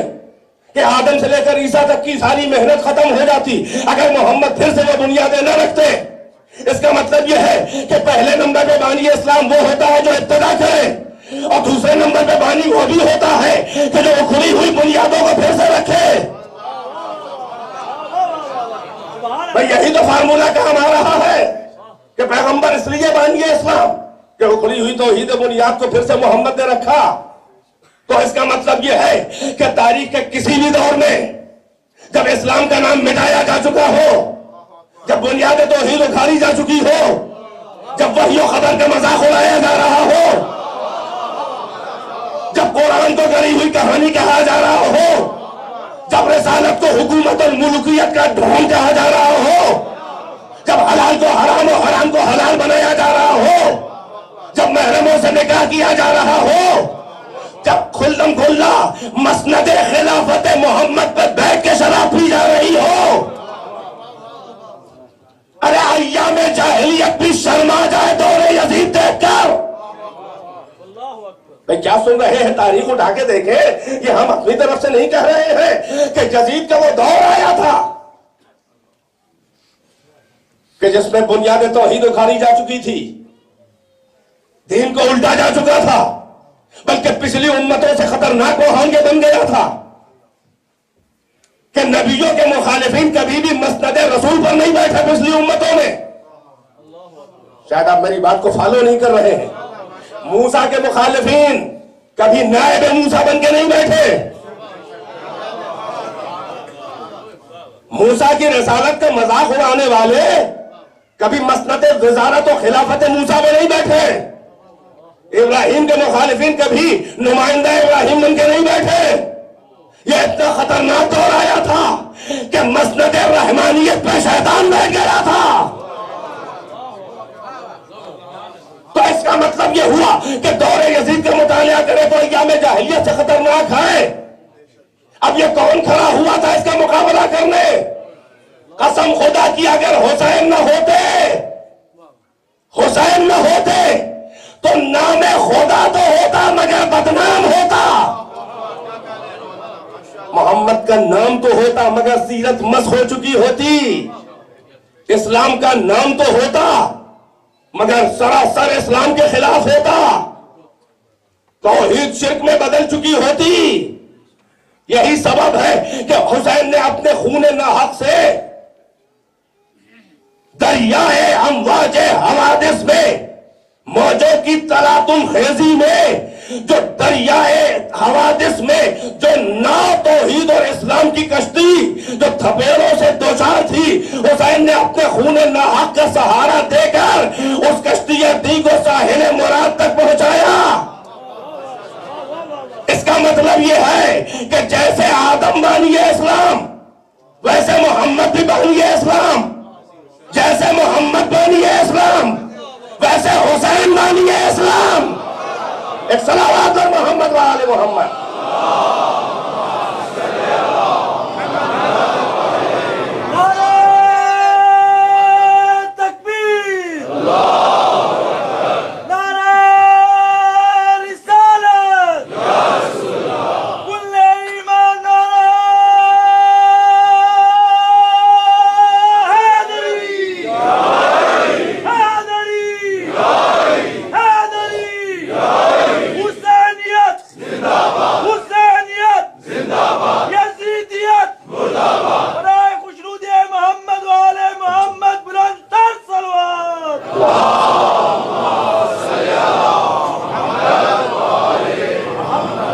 کہ آدم سے لے کر عیسیٰ تک کی ساری محنت ختم ہو جاتی اگر محمد پھر سے وہ بنیادیں نہ رکھتے۔ اس کا مطلب یہ ہے کہ پہلے نمبر پہ بانی اسلام وہ ہوتا ہے جو ابتدا کرے، اور دوسرے نمبر پہ بانی وہ بھی ہوتا ہے کہ جو اکھڑی ہوئی بنیادوں کو پھر سے رکھے۔ بھئی یہی تو فارمولہ کام آ رہا ہے کہ پیغمبر اس لیے بانی اسلام کہ اکھڑی ہوئی توحید بنیاد کو پھر سے محمد نے رکھا۔ تو اس کا مطلب یہ ہے کہ تاریخ کے کسی بھی دور میں جب اسلام کا نام مٹایا جا چکا ہو، جب بنیاد توحید اکھاڑی جا چکی ہو، جب وحی و خبر کا مذاق اڑایا جا رہا ہو، جب قرآن کو گڑی ہوئی کہانی کہا جا رہا ہو، جب رسالت کو حکومت اور ملوکیت کا ڈھونگ کہا جا رہا ہو، جب حلال کو حرام اور حرام کو حلال بنایا جا رہا ہو، جب محرموں سے نکاح کیا جا رہا ہو، جب کھلم کھلا مسند خلافت محمد پہ بیٹھ کے شراب پی جا رہی ہو، ارے ایام جاہلیت بھی شرما جائے دور یزید دیکھ کر۔ بھئی کیا سن رہے ہیں؟ تاریخ اٹھا کے دیکھیں، یہ ہم اپنی طرف سے نہیں کہہ رہے ہیں کہ یزید کا وہ دور آیا تھا کہ جس میں بنیاد توحید اکھاڑی جا چکی تھی، دین کو الٹا جا چکا تھا، بلکہ پچھلی امتوں سے خطرناک وہ ہانگے بن گیا تھا کہ نبیوں کے مخالفین کبھی بھی مسند رسول پر نہیں بیٹھے پچھلی امتوں میں. شاید آپ میری بات کو فالو نہیں کر رہے ہیں. موسیٰ کے مخالفین کبھی نائب موسیٰ بن کے نہیں بیٹھے. موسیٰ کی رسالت کا مذاق اڑانے والے کبھی مسند وزارت و خلافت موسیٰ میں نہیں بیٹھے. ابراہیم کے مخالفین کبھی نمائندہ ابراہیم بن کے نہیں بیٹھے. یہ اتنا خطرناک دور آیا تھا کہ مسند رحمانیت پہ شیطان بیٹھ گیا تھا. تو اس کا مطلب یہ ہوا کہ دور یزید کا مطالعہ کرے تو ایام جاہلیت سے خطرناک ہے. اب یہ کون کھڑا ہوا تھا اس کا مقابلہ کرنے؟ قسم خدا کی اگر حسین نہ ہوتے تو نام خدا تو ہوتا مگر بدنام ہوتا. محمد کا نام تو ہوتا مگر سیرت مسخ ہو چکی ہوتی. اسلام کا نام تو ہوتا مگر سراسر اسلام کے خلاف ہوتا. توحید شرک میں بدل چکی ہوتی. یہی سبب ہے کہ حسین نے اپنے خون ناحق سے دریائے امواج حوادث میں موجوں کی تلاطم خیزی میں جو دریائے حوادث میں جو ناؤ توحید اور اسلام کی کشتی جو تھپیڑوں سے دوچار تھی، حسین نے اپنے خون ناحق کا سہارا دے کر اس کشتی دی کو ساحل مراد تک پہنچایا. اس کا مطلب یہ ہے کہ جیسے آدم بانی اسلام ویسے محمد بھی بانی اسلام. جیسے محمد بانی اسلام ویسے حسین بانی اسلام. ایک صلوات اور محمد و آل محمد.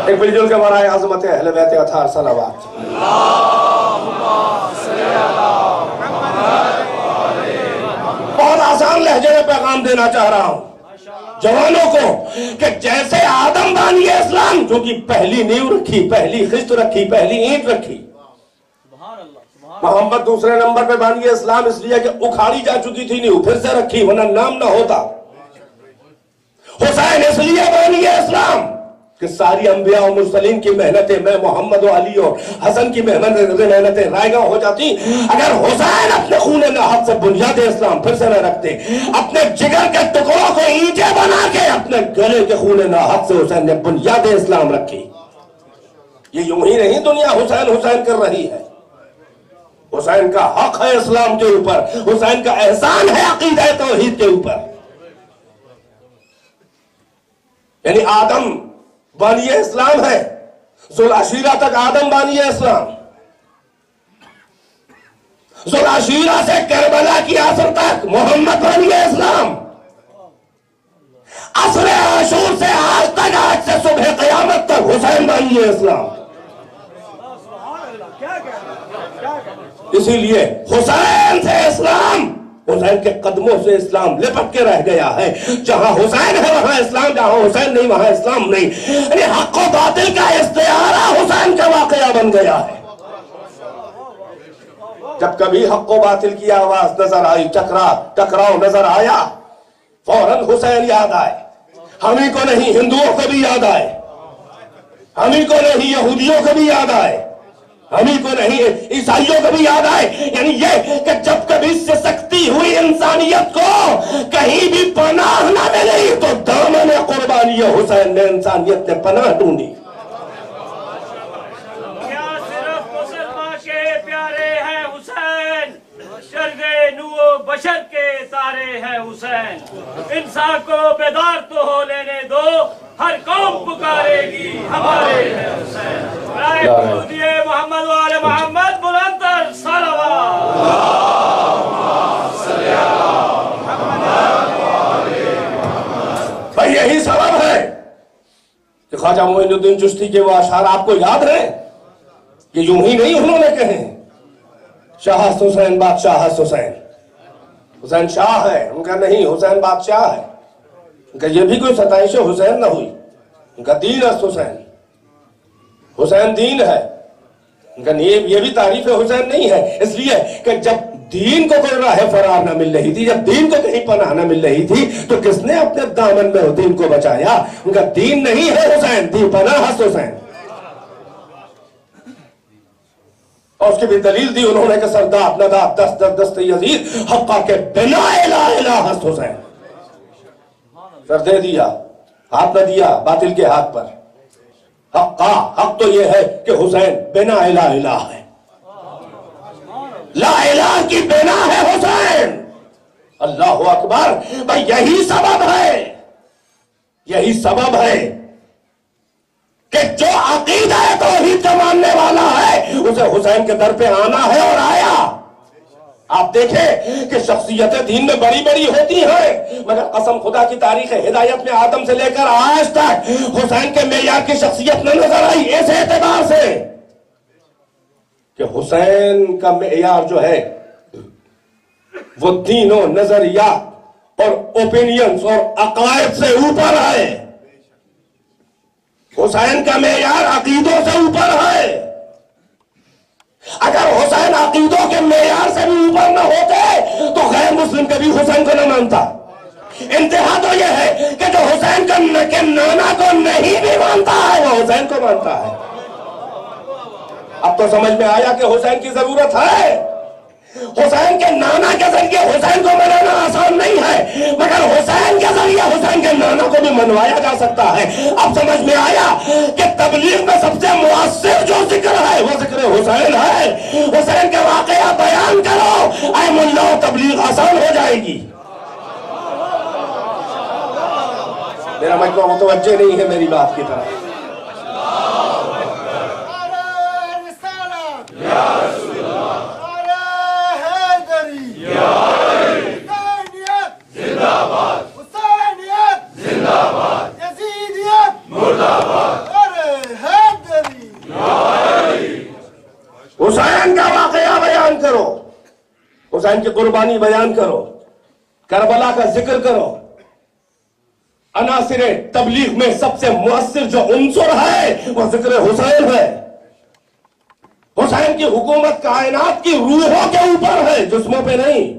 ایک بلجل کے برائے عظمت اہل بیت اطہار صلوات. بہت آسان لہجے میں پیغام دینا چاہ رہا ہوں جوانوں کو کہ جیسے آدم بانی اسلام جو کہ پہلی نیو رکھی، پہلی خشت رکھی، پہلی اینٹ رکھی، محمد دوسرے نمبر پہ بانی اسلام اس لیے کہ اکھاڑی جا چکی تھی نیو پھر سے رکھی ورنہ نام نہ ہوتا. حسین اس لیے بانی اسلام کہ ساری انبیاء و مرسلین کی محنتیں میں محمد و علی اور حسن کی محنتیں رائگاں ہو جاتی اگر حسین اپنے خون ناحق سے بنیاد اسلام پھر سے نہ رکھتے. اپنے جگر کے ٹکڑوں کو اینٹیں بنا کے اپنے گلے کے خون ناحق سے حسین نے بنیاد اسلام رکھی. یہ یوں ہی نہیں دنیا حسین حسین کر رہی ہے. حسین کا حق ہے اسلام کے اوپر، حسین کا احسان ہے عقیدہ توحید کے اوپر. یعنی آدم بانی اسلام ہے، ذوالعشیرہ تک آدم بانی اسلام، ذوالعشیرہ سے کربلا کی عصر تک محمد بانی اسلام، عصر عاشور سے آج تک، آج سے صبح قیامت تک حسین بانی اسلام. اسی لیے حسین سے اسلام، حسین کے قدموں سے اسلام لپٹ کے رہ گیا ہے. جہاں حسین ہے وہاں اسلام، جہاں حسین نہیں وہاں اسلام نہیں. یعنی حق و باطل کا استعارہ حسین کا واقعہ بن گیا ہے. جب کبھی حق و باطل کی آواز نظر آئی، ٹکراؤ نظر آیا، فوراً حسین یاد آئے. ہمیں کو نہیں ہندوؤں کو بھی یاد آئے، ہمیں کو نہیں یہودیوں کو بھی یاد آئے، ہمیں کو نہیں عیسائیوں کو بھی یاد آئے. یعنی یہ کہ جب کبھی سے سکتی ہوئی انسانیت کو کہیں بھی پناہ نہ ملی تو دامن قربانی حسین نے انسانیت نے پناہ ڈھونڈی. کیا صرف مسلمان کے پیارے ہیں حسین، شرغ نو بشر کے تارے ہیں حسین. انسان کو بیدار تو ہو لینے دو، ہر قوم پکارے گی ہمارے ہیں حسین. برائے درود محمد و آل محمد بلند تر صلوات. بھائی یہی سبب ہے کہ خواجہ معین الدین چشتی کے وہ اشعار آپ کو یاد ہیں کہ یوں ہی نہیں انہوں نے کہے شاہ حسین بادشاہ حسین. حسین شاہ ہے ان کا نہیں، حسین بادشاہ ہے. ان کا یہ بھی کوئی ستائش حسین نہ ہوئی. ان کا دین ہے حسین، حسین دین ہے. ان کا یہ بھی تعریف حسین نہیں ہے. اس لیے کہ جب دین کو کوئی راہ فرار نہ مل رہی تھی، جب دین کو کہیں پناہ نہ مل رہی تھی، تو کس نے اپنے دامن میں دین کو بچایا؟ ان کا دین نہیں ہے حسین، دین پناہ حسین. اور اس کی بھی دلیل دی انہوں نے کہ سردار نداب دست در دست یزید حقا کے بنا الہ الہ ہست حسین. سر دے دیا، ہاتھ نہ دیا باطل کے ہاتھ پر. حقا حق تو یہ ہے کہ حسین بنا الہ الہ ہے، لا الہ کی بنا ہے حسین. اللہ اکبر. بھائی یہی سبب ہے، یہی سبب ہے کہ جو عقیدہ توحید کا ماننے والا ہے اسے حسین کے در پہ آنا ہے اور آیا. آپ دیکھیں کہ شخصیتیں دین میں بڑی بڑی ہوتی ہیں، مگر قسم خدا کی تاریخ ہدایت میں آدم سے لے کر آج تک حسین کے معیار کی شخصیت نہ نظر آئی. اس اعتبار سے کہ حسین کا معیار جو ہے وہ دین و نظریات اور اوپینینز اور عقائد سے اوپر ہے. حسین کا معیار عقیدوں سے اوپر ہے. اگر حسین عقیدوں کے معیار سے بھی اوپر نہ ہوتے تو غیر مسلم کبھی حسین کو نہ مانتا. انتہا تو یہ ہے کہ جو حسین کے نانا کو نہیں بھی مانتا ہے وہ حسین کو مانتا ہے. اب تو سمجھ میں آیا کہ حسین کی ضرورت ہے. حسین کے نانا کے ذریعے حسین کو منانا آسان نہیں ہے، مگر حسین کے ذریعے حسین کے نانا کو بھی منوایا جا سکتا ہے. اب سمجھ میں آیا کہ تبلیغ میں سب سے مؤثر جو ذکر ہے وہ ذکر حسین ہے. حسین کے واقعہ بیان کرو، اے ملا تبلیغ آسان ہو جائے گی. میرا مجمع متوجہ نہیں ہے میری بات کی طرف. حسین کا واقعہ بیان کرو، حسین کی قربانی بیان کرو، کربلا کا ذکر کرو. عناصر تبلیغ میں سب سے مؤثر جو عنصر ہے وہ ذکر حسین ہے. حسین کی حکومت کائنات کی روحوں کے اوپر ہے، جسموں پہ نہیں.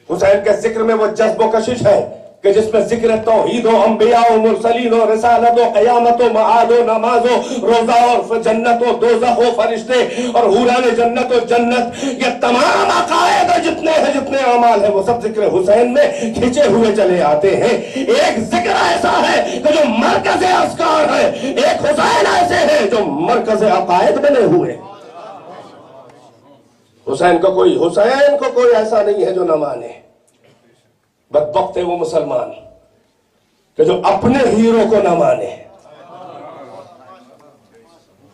حسین کے ذکر میں وہ جذب و کشش ہے کہ جس میں ذکر توحید و انبیاء و مرسلین و رسالت و قیامت و معاد و نماز و روزہ اور جنت و دوزخ و فرشتے اور حوران جنت و جنت، یہ تمام عقائد جتنے ہیں، جتنے اعمال ہیں، وہ سب ذکر حسین میں کھینچے ہوئے چلے آتے ہیں. ایک ذکر ایسا ہے کہ جو مرکز اذکار ہے، ایک حسین ایسے ہیں جو مرکز عقائد بنے ہوئے. حسین کو کوئی ایسا نہیں ہے جو نہ مانے. بدبخت ہے وہ مسلمان کہ جو اپنے ہیرو کو نہ مانے.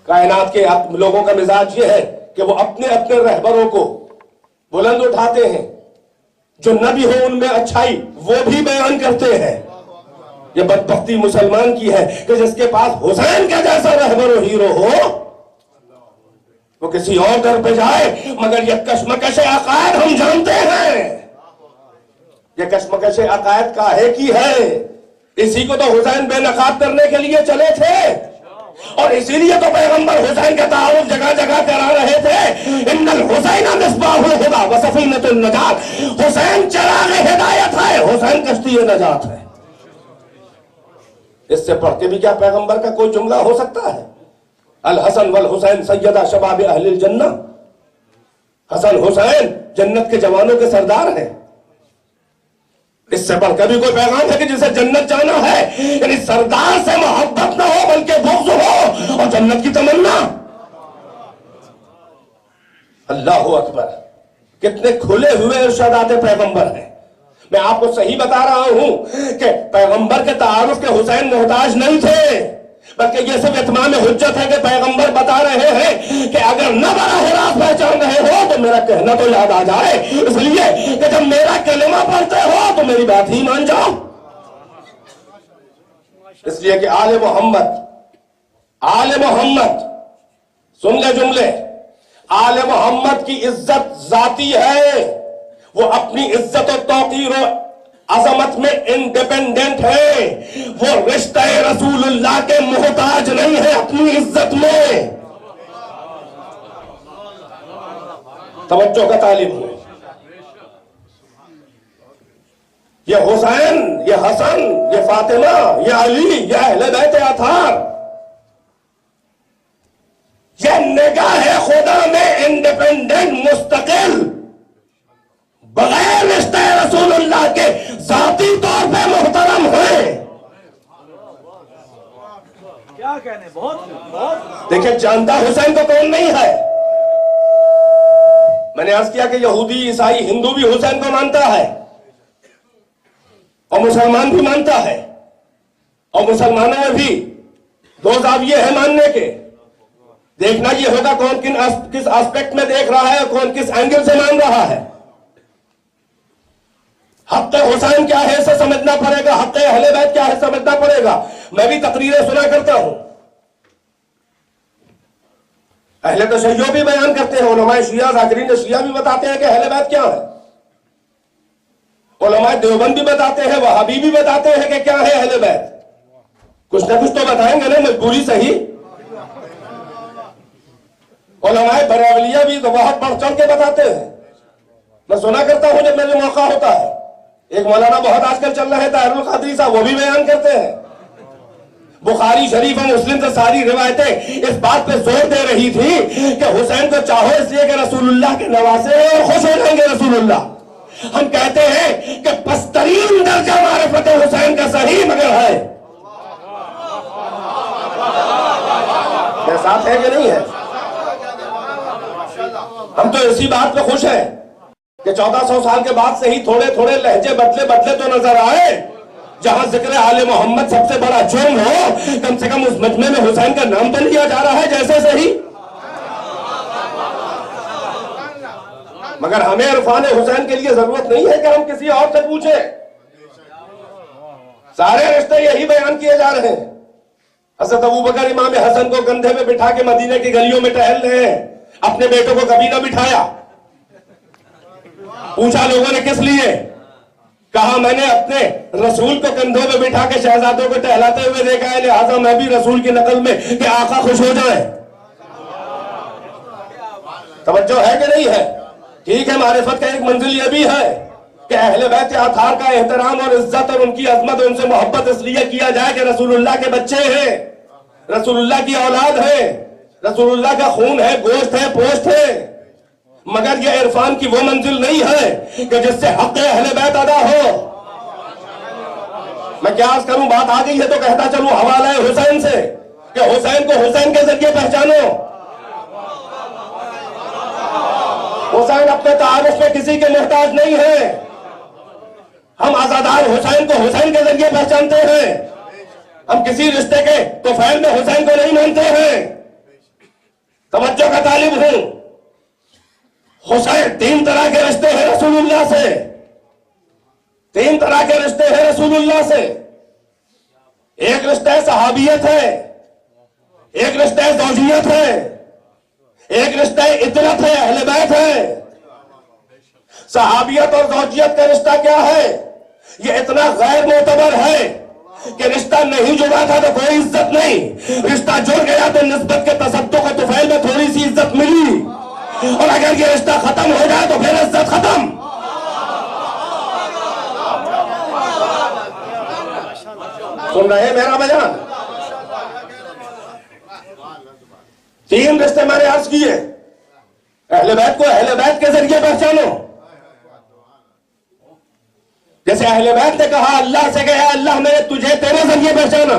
کائنات کے لوگوں کا مزاج یہ ہے کہ وہ اپنے رہبروں کو بلند اٹھاتے ہیں، جو نبی ہو ان میں اچھائی وہ بھی بیان کرتے ہیں. یہ بدبختی مسلمان کی ہے کہ جس کے پاس حسین کا جیسا رہبر و ہیرو ہو وہ کسی اور در پہ جائے. مگر یہ کشمکش عقائد ہم جانتے ہیں، یہ کشمکش عقائد کاہے کی ہے. اسی کو تو حسین بے نقاب کرنے کے لیے چلے تھے، اور اسی لیے تو پیغمبر حسین کا تعارف جگہ جگہ کرا رہے تھے. ان الحسین مصباح الہدی و سفینۃ النجات. حسین چراغ ہدایت ہے، حسین کشتی نجات ہے. اس سے پڑھ کے بھی کیا پیغمبر کا کوئی جملہ ہو سکتا ہے؟ الحسن والحسین سیدہ شباب اہل الجنہ. حسن حسین جنت کے جوانوں کے سردار ہیں. اس سے بڑھ کر بھی کوئی پیغام ہے کہ جسے جنت جانا ہے، یعنی سردار سے محبت نہ ہو بلکہ بغض ہو اور جنت کی تمنا. اللہ اکبر. کتنے کھلے ہوئے ارشادات پیغمبر ہیں. میں آپ کو صحیح بتا رہا ہوں کہ پیغمبر کے تعارف کے حسین محتاج نہیں تھے، بلکہ یہ صرف اتمام حجت ہے کہ پیغمبر بتا رہے ہیں کہ اگر نہ براہ راست پہچان رہے ہو تو میرا کہنا تو یاد آ جائے، اس لیے کہ جب میرا کلمہ پڑھتے ہو تو میری بات ہی مان جاؤ۔ اس لیے کہ آل محمد سن لے جملے، آل محمد کی عزت ذاتی ہے، وہ اپنی عزت و توقیر و عظمت میں انڈیپینڈنٹ ہے، وہ رشتہ رسول اللہ کے محتاج نہیں ہے اپنی عزت میں۔ توجہ کا طالب ہوں، یہ حسین، یہ حسن، یہ فاطمہ، یہ علی، یہ اہل بیت اطہار، یہ نگاہ خدا میں انڈیپینڈنٹ، مستقل، بغیر رشتہ رسول اللہ کے ذاتی طور پہ محترم ہیں۔ کیا کہنے، بہت دیکھیں جانتا حسین کو کون نہیں ہے؟ میں نے عرض کیا کہ یہودی، عیسائی، ہندو بھی حسین کو مانتا ہے اور مسلمان بھی مانتا ہے، اور مسلمانوں میں بھی دو زاویے ہیں ماننے کے۔ دیکھنا یہ ہوگا کون کس آسپیکٹ میں دیکھ رہا ہے اور کون کس اینگل سے مان رہا ہے۔ حق حسین کیا ہے اسے سمجھنا پڑے گا، حق اہل بیت کیا ہے سمجھنا پڑے گا۔ میں بھی تقریریں سنا کرتا ہوں، اہل تشیع بھی بیان کرتے ہیں، علماء شیعہ، ذاکرین شیعہ بھی بتاتے ہیں کہ اہل بیت کیا ہے، علماء دیوبند بھی بتاتے ہیں، وہابی بھی بتاتے ہیں کہ کیا ہے اہل بیت۔ کچھ نہ کچھ تو بتائیں گے نا، مجبوری صحیح۔ علماء بریلویہ بھی تو بہت بڑھ چڑھ کے بتاتے ہیں، میں سنا کرتا ہوں جب میرے موقع ہوتا ہے۔ ایک مولانا بہت آج کل چل رہے ہیں طاہر القادری صاحب، وہ بھی بیان کرتے ہیں۔ بخاری شریف اور مسلم سے ساری روایتیں اس بات پہ زور دے رہی تھی کہ حسین کو چاہو اس لیے کہ رسول اللہ کے نواسے ہیں اور خوش ہو جائیں گے رسول اللہ۔ ہم کہتے ہیں کہ پسترین درجہ معرفت حسین کا صحیح مگر ہے، میرے ساتھ ہے کہ نہیں ہے؟ ہم تو اسی بات پہ خوش ہیں کہ 1400 سال کے بعد سے ہی تھوڑے تھوڑے لہجے بدلے تو نظر آئے۔ جہاں ذکر آل محمد سب سے بڑا جرم ہو، کم سے کم اس مجمع میں حسین کا نام تو لیا جا رہا ہے جیسے صحیح۔ مگر ہمیں عرفان حسین کے لیے ضرورت نہیں ہے کہ ہم کسی اور سے پوچھیں، سارے رشتے یہی بیان کیے جا رہے ہیں۔ حضرت ابوبکر امام حسن کو کندھے میں بٹھا کے مدینے کی گلیوں میں ٹہل رہے ہیں، اپنے بیٹوں کو کبھی نہ بٹھایا۔ پوچھا لوگوں نے کس لیے؟ کہا میں نے اپنے رسول کو کندھوں میں بٹھا کے شہزادوں کو ٹہلاتے ہوئے دیکھا ہے، لہٰذا میں بھی رسول کی نقل میں کہ آقا خوش ہو جائے۔ توجہ ہے کہ نہیں ہے؟ ٹھیک ہے، معرفت کا ایک منزل یہ بھی ہے کہ اہل بیت اطہار کا احترام اور عزت اور ان کی عظمت اور ان سے محبت اس لیے کیا جائے کہ رسول اللہ کے بچے ہیں، رسول اللہ کی اولاد ہے، رسول اللہ کا خون ہے، گوشت ہے، پوشت ہے۔ مگر یہ عرفان کی وہ منزل نہیں ہے کہ جس سے حق اہل بیت ادا ہو۔ میں کیا عرض کروں، بات آ گئی ہے تو کہتا چلوں حوالہ حسین سے کہ حسین کو حسین کے ذریعے پہچانو۔ حسین اپنے تعارف میں کسی کے محتاج نہیں ہے، ہم عزادار حسین کو حسین کے ذریعے پہچانتے ہیں، ہم کسی رشتے کے طفیل میں حسین کو نہیں مانتے ہیں۔ توجہ کا طالب ہوں، حسین تین طرح کے رشتے ہیں رسول اللہ سے، تین طرح کے رشتے ہیں رسول اللہ سے۔ ایک رشتہ صحابیت ہے، ایک رشتہ زوجیت ہے، ایک رشتہ اطرت ہے، اہل بیت ہے۔ صحابیت اور زوجیت کا رشتہ کیا ہے؟ یہ اتنا غیر معتبر ہے کہ رشتہ نہیں جڑا تھا تو کوئی عزت نہیں، رشتہ جڑ گیا تو نسبت کے تصدق کے طفیل میں تھوڑی سی عزت ملی، اور اگر یہ رشتہ ختم ہو جائے تو پھر عزت ختم۔ سن رہے ہیں میرا بیان؟ تین رشتے میں نے عرض کیے، اہل بیت کو اہل بیت کے ذریعے پہچانو، جیسے اہل بیت نے کہا اللہ سے کہ اے اللہ میں نے تجھے تیرے ذریعے پہچانا۔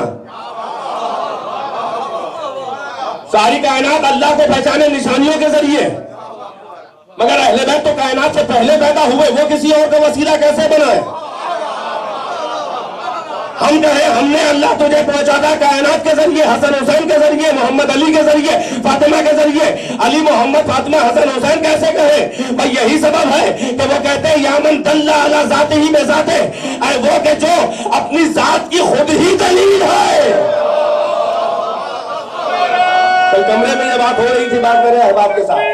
ساری کائنات اللہ کو پہچانے نشانیوں کے ذریعے، مگر اہل بیت تو کائنات سے پہلے پیدا ہوئے، وہ کسی اور کا وسیلہ کیسے بنائے؟ ہم کہیں ہم نے اللہ تجھے پہنچا تھا کائنات کے ذریعے، حسن حسین کے ذریعے، محمد علی کے ذریعے، فاطمہ کے ذریعے، علی محمد فاطمہ حسن حسین کیسے کہے؟ بھئی یہی سبب ہے کہ وہ کہتے ہیں یا من دل علی ذاتہ ہی بذاتہ، اے وہ کہ جو اپنی ذات کی خود ہی دلیل ہے۔ کل کمرے میں یہ بات ہو رہی تھی، بات میرے احباب کے ساتھ،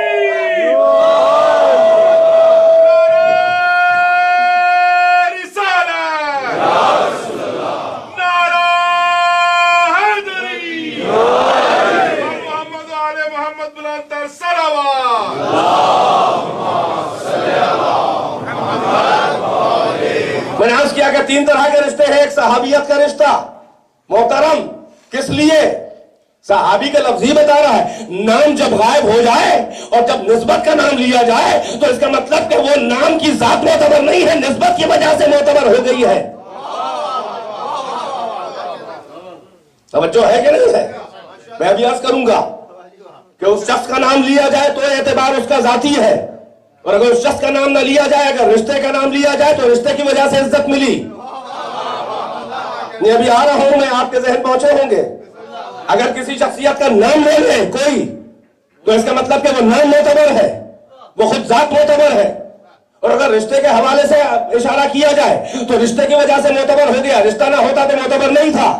میں نے عرض کیا کہ 3 طرح کے رشتے ہیں۔ ایک صحابیت کا رشتہ محترم، کس لیے؟ صحابی کا لفظ ہی بتا رہا ہے، نام جب غائب ہو جائے اور جب نسبت کا نام لیا جائے تو اس کا مطلب کہ وہ نام کی ذات معتبر نہیں ہے، نسبت کی وجہ سے معتبر ہو گئی ہے۔ توجہ ہے کہ نہیں ہے؟ میں ابھی عرض کروں گا کہ اس شخص کا نام لیا جائے تو اعتبار اس کا ذاتی ہے، اور اگر اس شخص کا نام نہ لیا جائے، اگر رشتے کا نام لیا جائے تو رشتے کی وجہ سے عزت ملی۔ میں ابھی آ رہا ہوں، میں آپ کے ذہن پہنچے ہوں گے۔ اگر کسی شخصیت کا نام لے لے کوئی تو اس کا مطلب کہ وہ نام معتبر ہے، وہ خود ذات معتبر ہے، اور اگر رشتے کے حوالے سے اشارہ کیا جائے تو رشتے کی وجہ سے معتبر ہو گیا، رشتہ نہ ہوتا تو معتبر نہیں تھا۔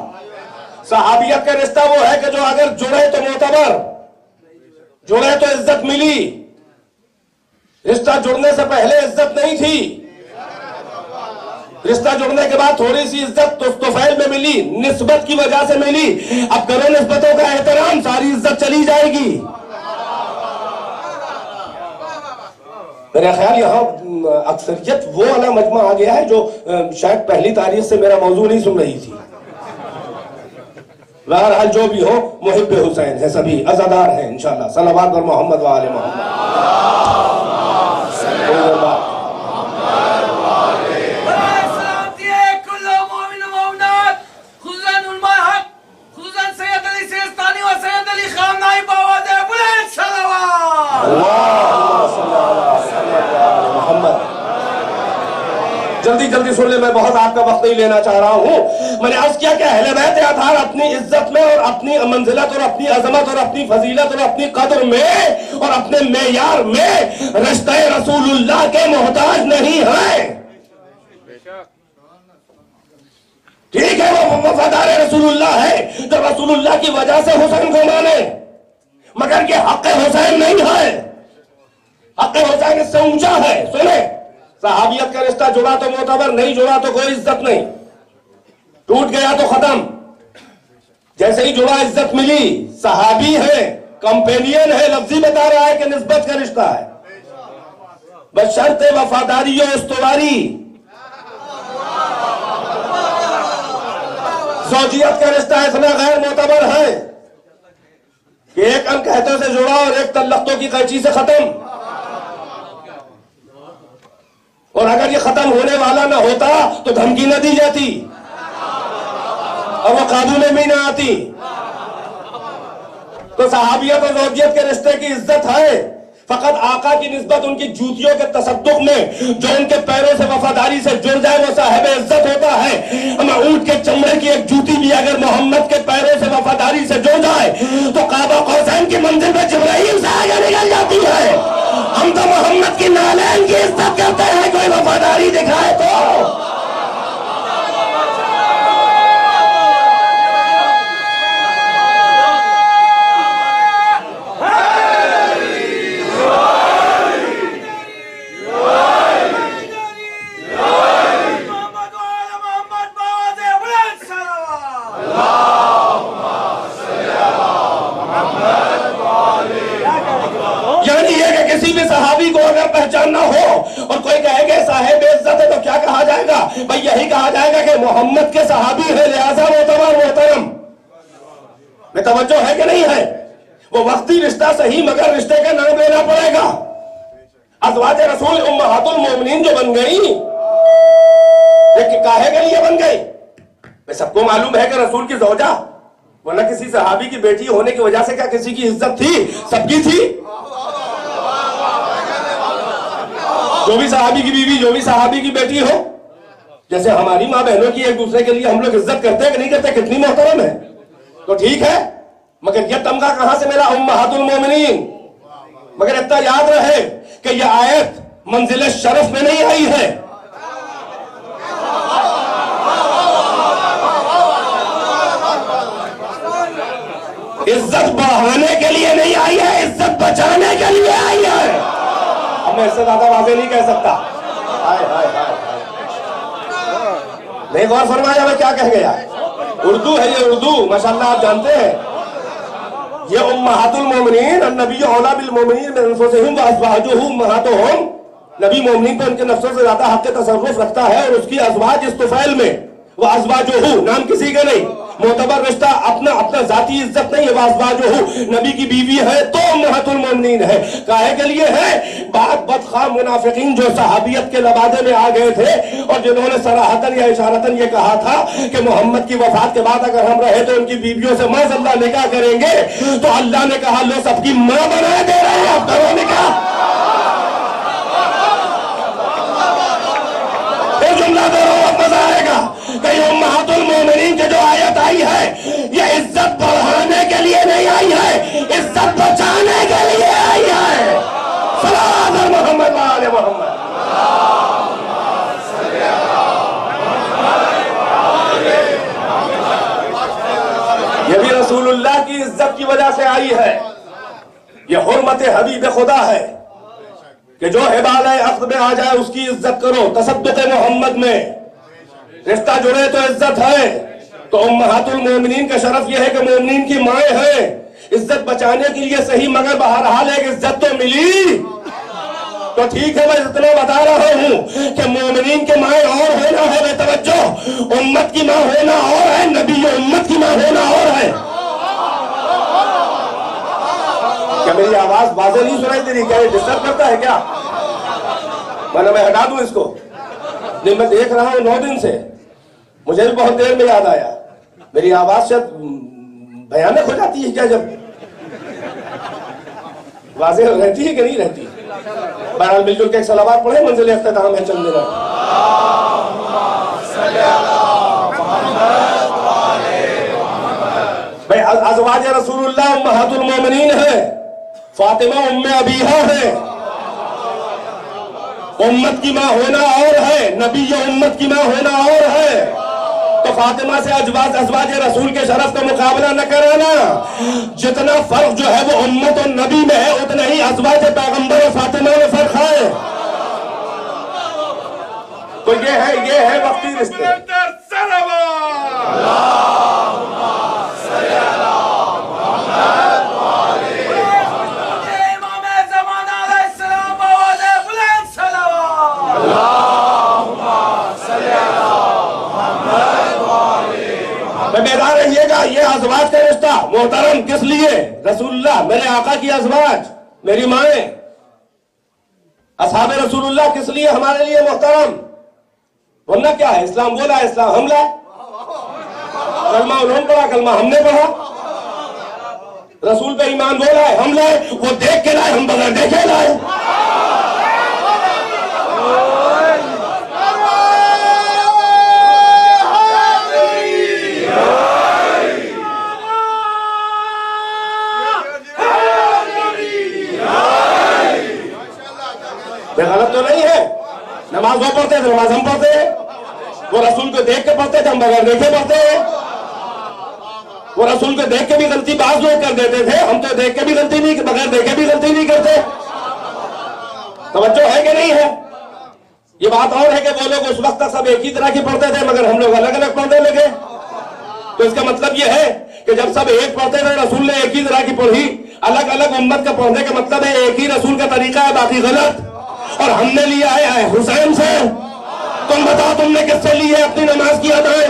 صحابیت کا رشتہ وہ ہے کہ جو اگر جڑے تو معتبر، جڑے تو عزت ملی، رشتہ جڑنے سے پہلے عزت نہیں تھی، رشتہ جڑنے کے بعد تھوڑی سی عزت طفیل میں ملی، نسبت کی وجہ سے ملی۔ اب کرو نسبتوں کا احترام، ساری عزت چلی جائے گی۔ میرا خیال یہاں اکثریت وہ والا مجمع آ گیا ہے جو شاید پہلی تاریخ سے میرا موضوع نہیں سن رہی تھی۔ بہرحال جو بھی ہو، محب حسین ہیں، سبھی عزادار ہیں انشاءاللہ۔ صلوات بر محمد و آل محمد۔ جلدی جلدی سن لے، میں بہت آپ کا وقت نہیں لینا چاہ رہا ہوں۔ میں نے عرض کیا کہ اہل بیت اطہار اپنی عزت میں اور اپنی منزلت اور اپنی عظمت اور اپنی فضیلت اور اپنی قدر میں اور اپنے معیار میں رشتہ رسول اللہ کے محتاج نہیں ہے۔ ٹھیک ہے، وہ وفادار رسول اللہ ہے جو رسول اللہ کی وجہ سے حسین کو مانے، مگر یہ حق حسین نہیں ہے۔ حق حسین اس سے اونچا ہے۔ سنیں، صحابیت کا رشتہ جڑا تو معتبر، نہیں جڑا تو کوئی عزت نہیں، ٹوٹ گیا تو ختم۔ جیسے ہی جڑا عزت ملی، صحابی ہے، کمپینین ہے، لفظی بتا رہا ہے کہ نسبت کا رشتہ ہے، بشرط وفاداری و استواری۔ زوجیت کا رشتہ اتنا غیر معتبر ہے کہ ایک ان کہتوں سے جڑا اور ایک تلختوں کی قینچی سے ختم، اور اگر یہ ختم ہونے والا نہ ہوتا تو دھمکی نہ دی جاتی اور وہ قابو میں بھی نہ آتی۔ تو صحابیت اور زوجیت کے رشتے کی عزت ہے، فقط آقا کی نسبت ان کی جوتیوں کے تصدق میں جو ان کے پیروں سے وفاداری سے جڑ جائے وہ صاحب عزت ہوتا ہے۔ ہمیں اونٹ کے چمڑے کی ایک جوتی بھی اگر محمد کے پیروں سے وفاداری سے جڑ جائے تو قاب قوسین کی منزل پہ جبرائیل سے آگے نکل جاتی ہے۔ ہم تو محمد کی نالین کی عزت کرتے ہیں، کوئی وفاداری دکھائے تو۔ صحابی کو اگر پہچاننا ہو اور کوئی کہے گا صاحب عزت ہے تو کیا کہا جائے گا؟ بھئی یہی کہا جائے گا کہ محمد کے صحابی ہے لہذا معتبر محترم۔ میں توجہ ہے کہ نہیں ہے؟ وہ وقتی رشتہ صحیح مگر رشتے کا نام لینا پڑے گا۔ ازواج رسول امہات المومنین جو بن گئی یہ کاہے کے لیے بن گئی؟ سب کو معلوم ہے کہ رسول کی زوجہ، ورنہ کسی صحابی کی بیٹی ہونے کی وجہ سے کیا کسی کی عزت تھی؟ سب کی تھی۔ جو بھی صحابی کی بیوی، جو بھی صحابی کی بیٹی ہو، جیسے ہماری ماں بہنوں کی ایک دوسرے کے لیے ہم لوگ عزت کرتے ہیں کہ نہیں کرتے, کتنی محترم ہے, تو ٹھیک ہے, مگر یہ تمغہ کہاں سے ملا؟ امہات المومنین. مگر اتنا یاد رہے کہ یہ آیت منزل شرف میں نہیں آئی ہے, عزت بڑھانے کے لیے نہیں آئی ہے, عزت بچانے کے لیے آئی ہے. اب میں اس سے زیادہ واضح نہیں کہہ سکتا. نہیں غور فرمایا میں کیا کہہ گیا. اردو ہے یہ, اردو ماشاءاللہ آپ جانتے ہیں. یہ امہات المومنین, النبی اولا بالمومنین من انفسہم وازواجہ امہاتہم, نبی مومنین پر ان کے نفسوں سے زیادہ حق تصرف رکھتا ہے, اور اس کی ازواج اس طفیل میں, وازواجہ نام کسی کا نہیں, معتبر رشتہ, اپنا ذاتی عزت نہیں ہے. وازواجہ نبی کی بیوی ہے تو امہات المومنین ہے. کاہے کے لیے ہے؟ بعد بدخواہ منافقین جو صحابیت کے لبادے میں آ گئے تھے اور جنہوں نے صراحتاً یا اشارتاً یہ کہا تھا کہ محمد کی وفات کے بعد اگر ہم رہے تو ان کی بیویوں سے معاذ اللہ نکاح کریں گے, تو اللہ نے کہا لو سب کی ماں بنا دے رہے ہیں, اب کرو نکاح. جملہ دے رہا ہوں, مزہ آئے گا. کہ یہ امہات المومنین کی جو آیت آئی ہے یہ عزت بڑھانے کے لیے نہیں آئی ہے, عزت بچانے کے لیے آئی ہے. صلوات علی محمد و آل محمد. یہ بھی رسول اللہ کی عزت کی وجہ سے آئی ہے. یہ حرمت حبیب خدا ہے کہ جو حبال عقد میں آ جائے اس کی عزت کرو. تصدق محمد میں رشتہ جڑے تو عزت ہے. تو امہات المومنین کا شرف یہ ہے کہ مومنین کی مائیں ہیں. عزت بچانے کے لیے صحیح, مگر بہرحال ایک عزت تو ملی. تو ٹھیک ہے, میں اتنا بتا رہا ہوں کہ مومنین کے مائیں اور ہونا ہے, بے توجہ, امت کی ماں ہونا اور ہے, نبی امت کی ماں ہونا اور ہے. کیا میری آواز واضح نہیں سنائی دے رہی؟ کیا یہ ڈسٹرب کرتا ہے کیا؟ میں ہٹا دوں اس کو؟ نہیں, میں دیکھ رہا ہوں 9 دن سے, مجھے بھی بہت دیر میں یاد آیا. میری آواز شاید بھیانک ہو جاتی ہے کیا جب واضح رہتی ہے کہ نہیں رہتی؟ بہرحال مل جل کے ایک صلوات پڑھیں, منزل اختتام ہے چند دن. بھائی ازواج رسول اللہ امہات المومنین ہیں. فاطمہ ام ابیہا ہے. امت کی ماں ہونا اور ہے, نبی امت کی ماں ہونا اور ہے. تو فاطمہ سے ازواج رسول کے شرف کا مقابلہ نہ کرانا. جتنا فرق جو ہے وہ امت اور نبی میں ہے, اتنا ہی ازواج پیغمبر اور فاطمہ میں فرق ہے. تو یہ ہے وقتی رشتے. بیدار رہیے گا, یہ ازواج کا رشتہ محترم کس لیے؟ رسول اللہ, میرے آقا کی ازواج, میری مائیں, اصحاب رسول اللہ کس لیے ہمارے لیے محترم؟ ورنہ کیا ہے؟ اسلام بولا, اسلام ہم لائے. کلمہ انہوں نے پڑھا, کلمہ ہم نے پڑھا. رسول پہ ایمان بولا ہے, ہم لائے. وہ دیکھ کے لائے, ہم بغیر دیکھے لائے. غلط تو نہیں ہے, نماز وہ پڑھتے تھے, نماز ہم پڑھتے ہیں. وہ رسول کو دیکھ کے پڑھتے تھے, ہم بغیر دیکھے پڑھتے ہیں. وہ رسول کو دیکھ کے بھی غلطی بعض لوگ کر دیتے تھے, ہم تو دیکھ کے بھی غلطی نہیں, بغیر دیکھے بھی غلطی نہیں کرتے. توجہ ہے کہ نہیں ہے؟ یہ بات اور ہے کہ وہ لوگ اس وقت تک سب ایک ہی طرح کی پڑھتے تھے, مگر ہم لوگ الگ الگ پڑھنے لگے. تو اس کا مطلب یہ ہے کہ جب سب ایک پڑھتے تھے, رسول نے ایک ہی طرح کی پڑھی. الگ الگ امت کا پڑھنے کا مطلب ہے ایک ہی رسول کا طریقہ ہے, باقی غلط. اور ہم نے لیا ہے حسین سے. تم بتاؤ تم نے کس سے لی ہے اپنی نماز کی ادائیں؟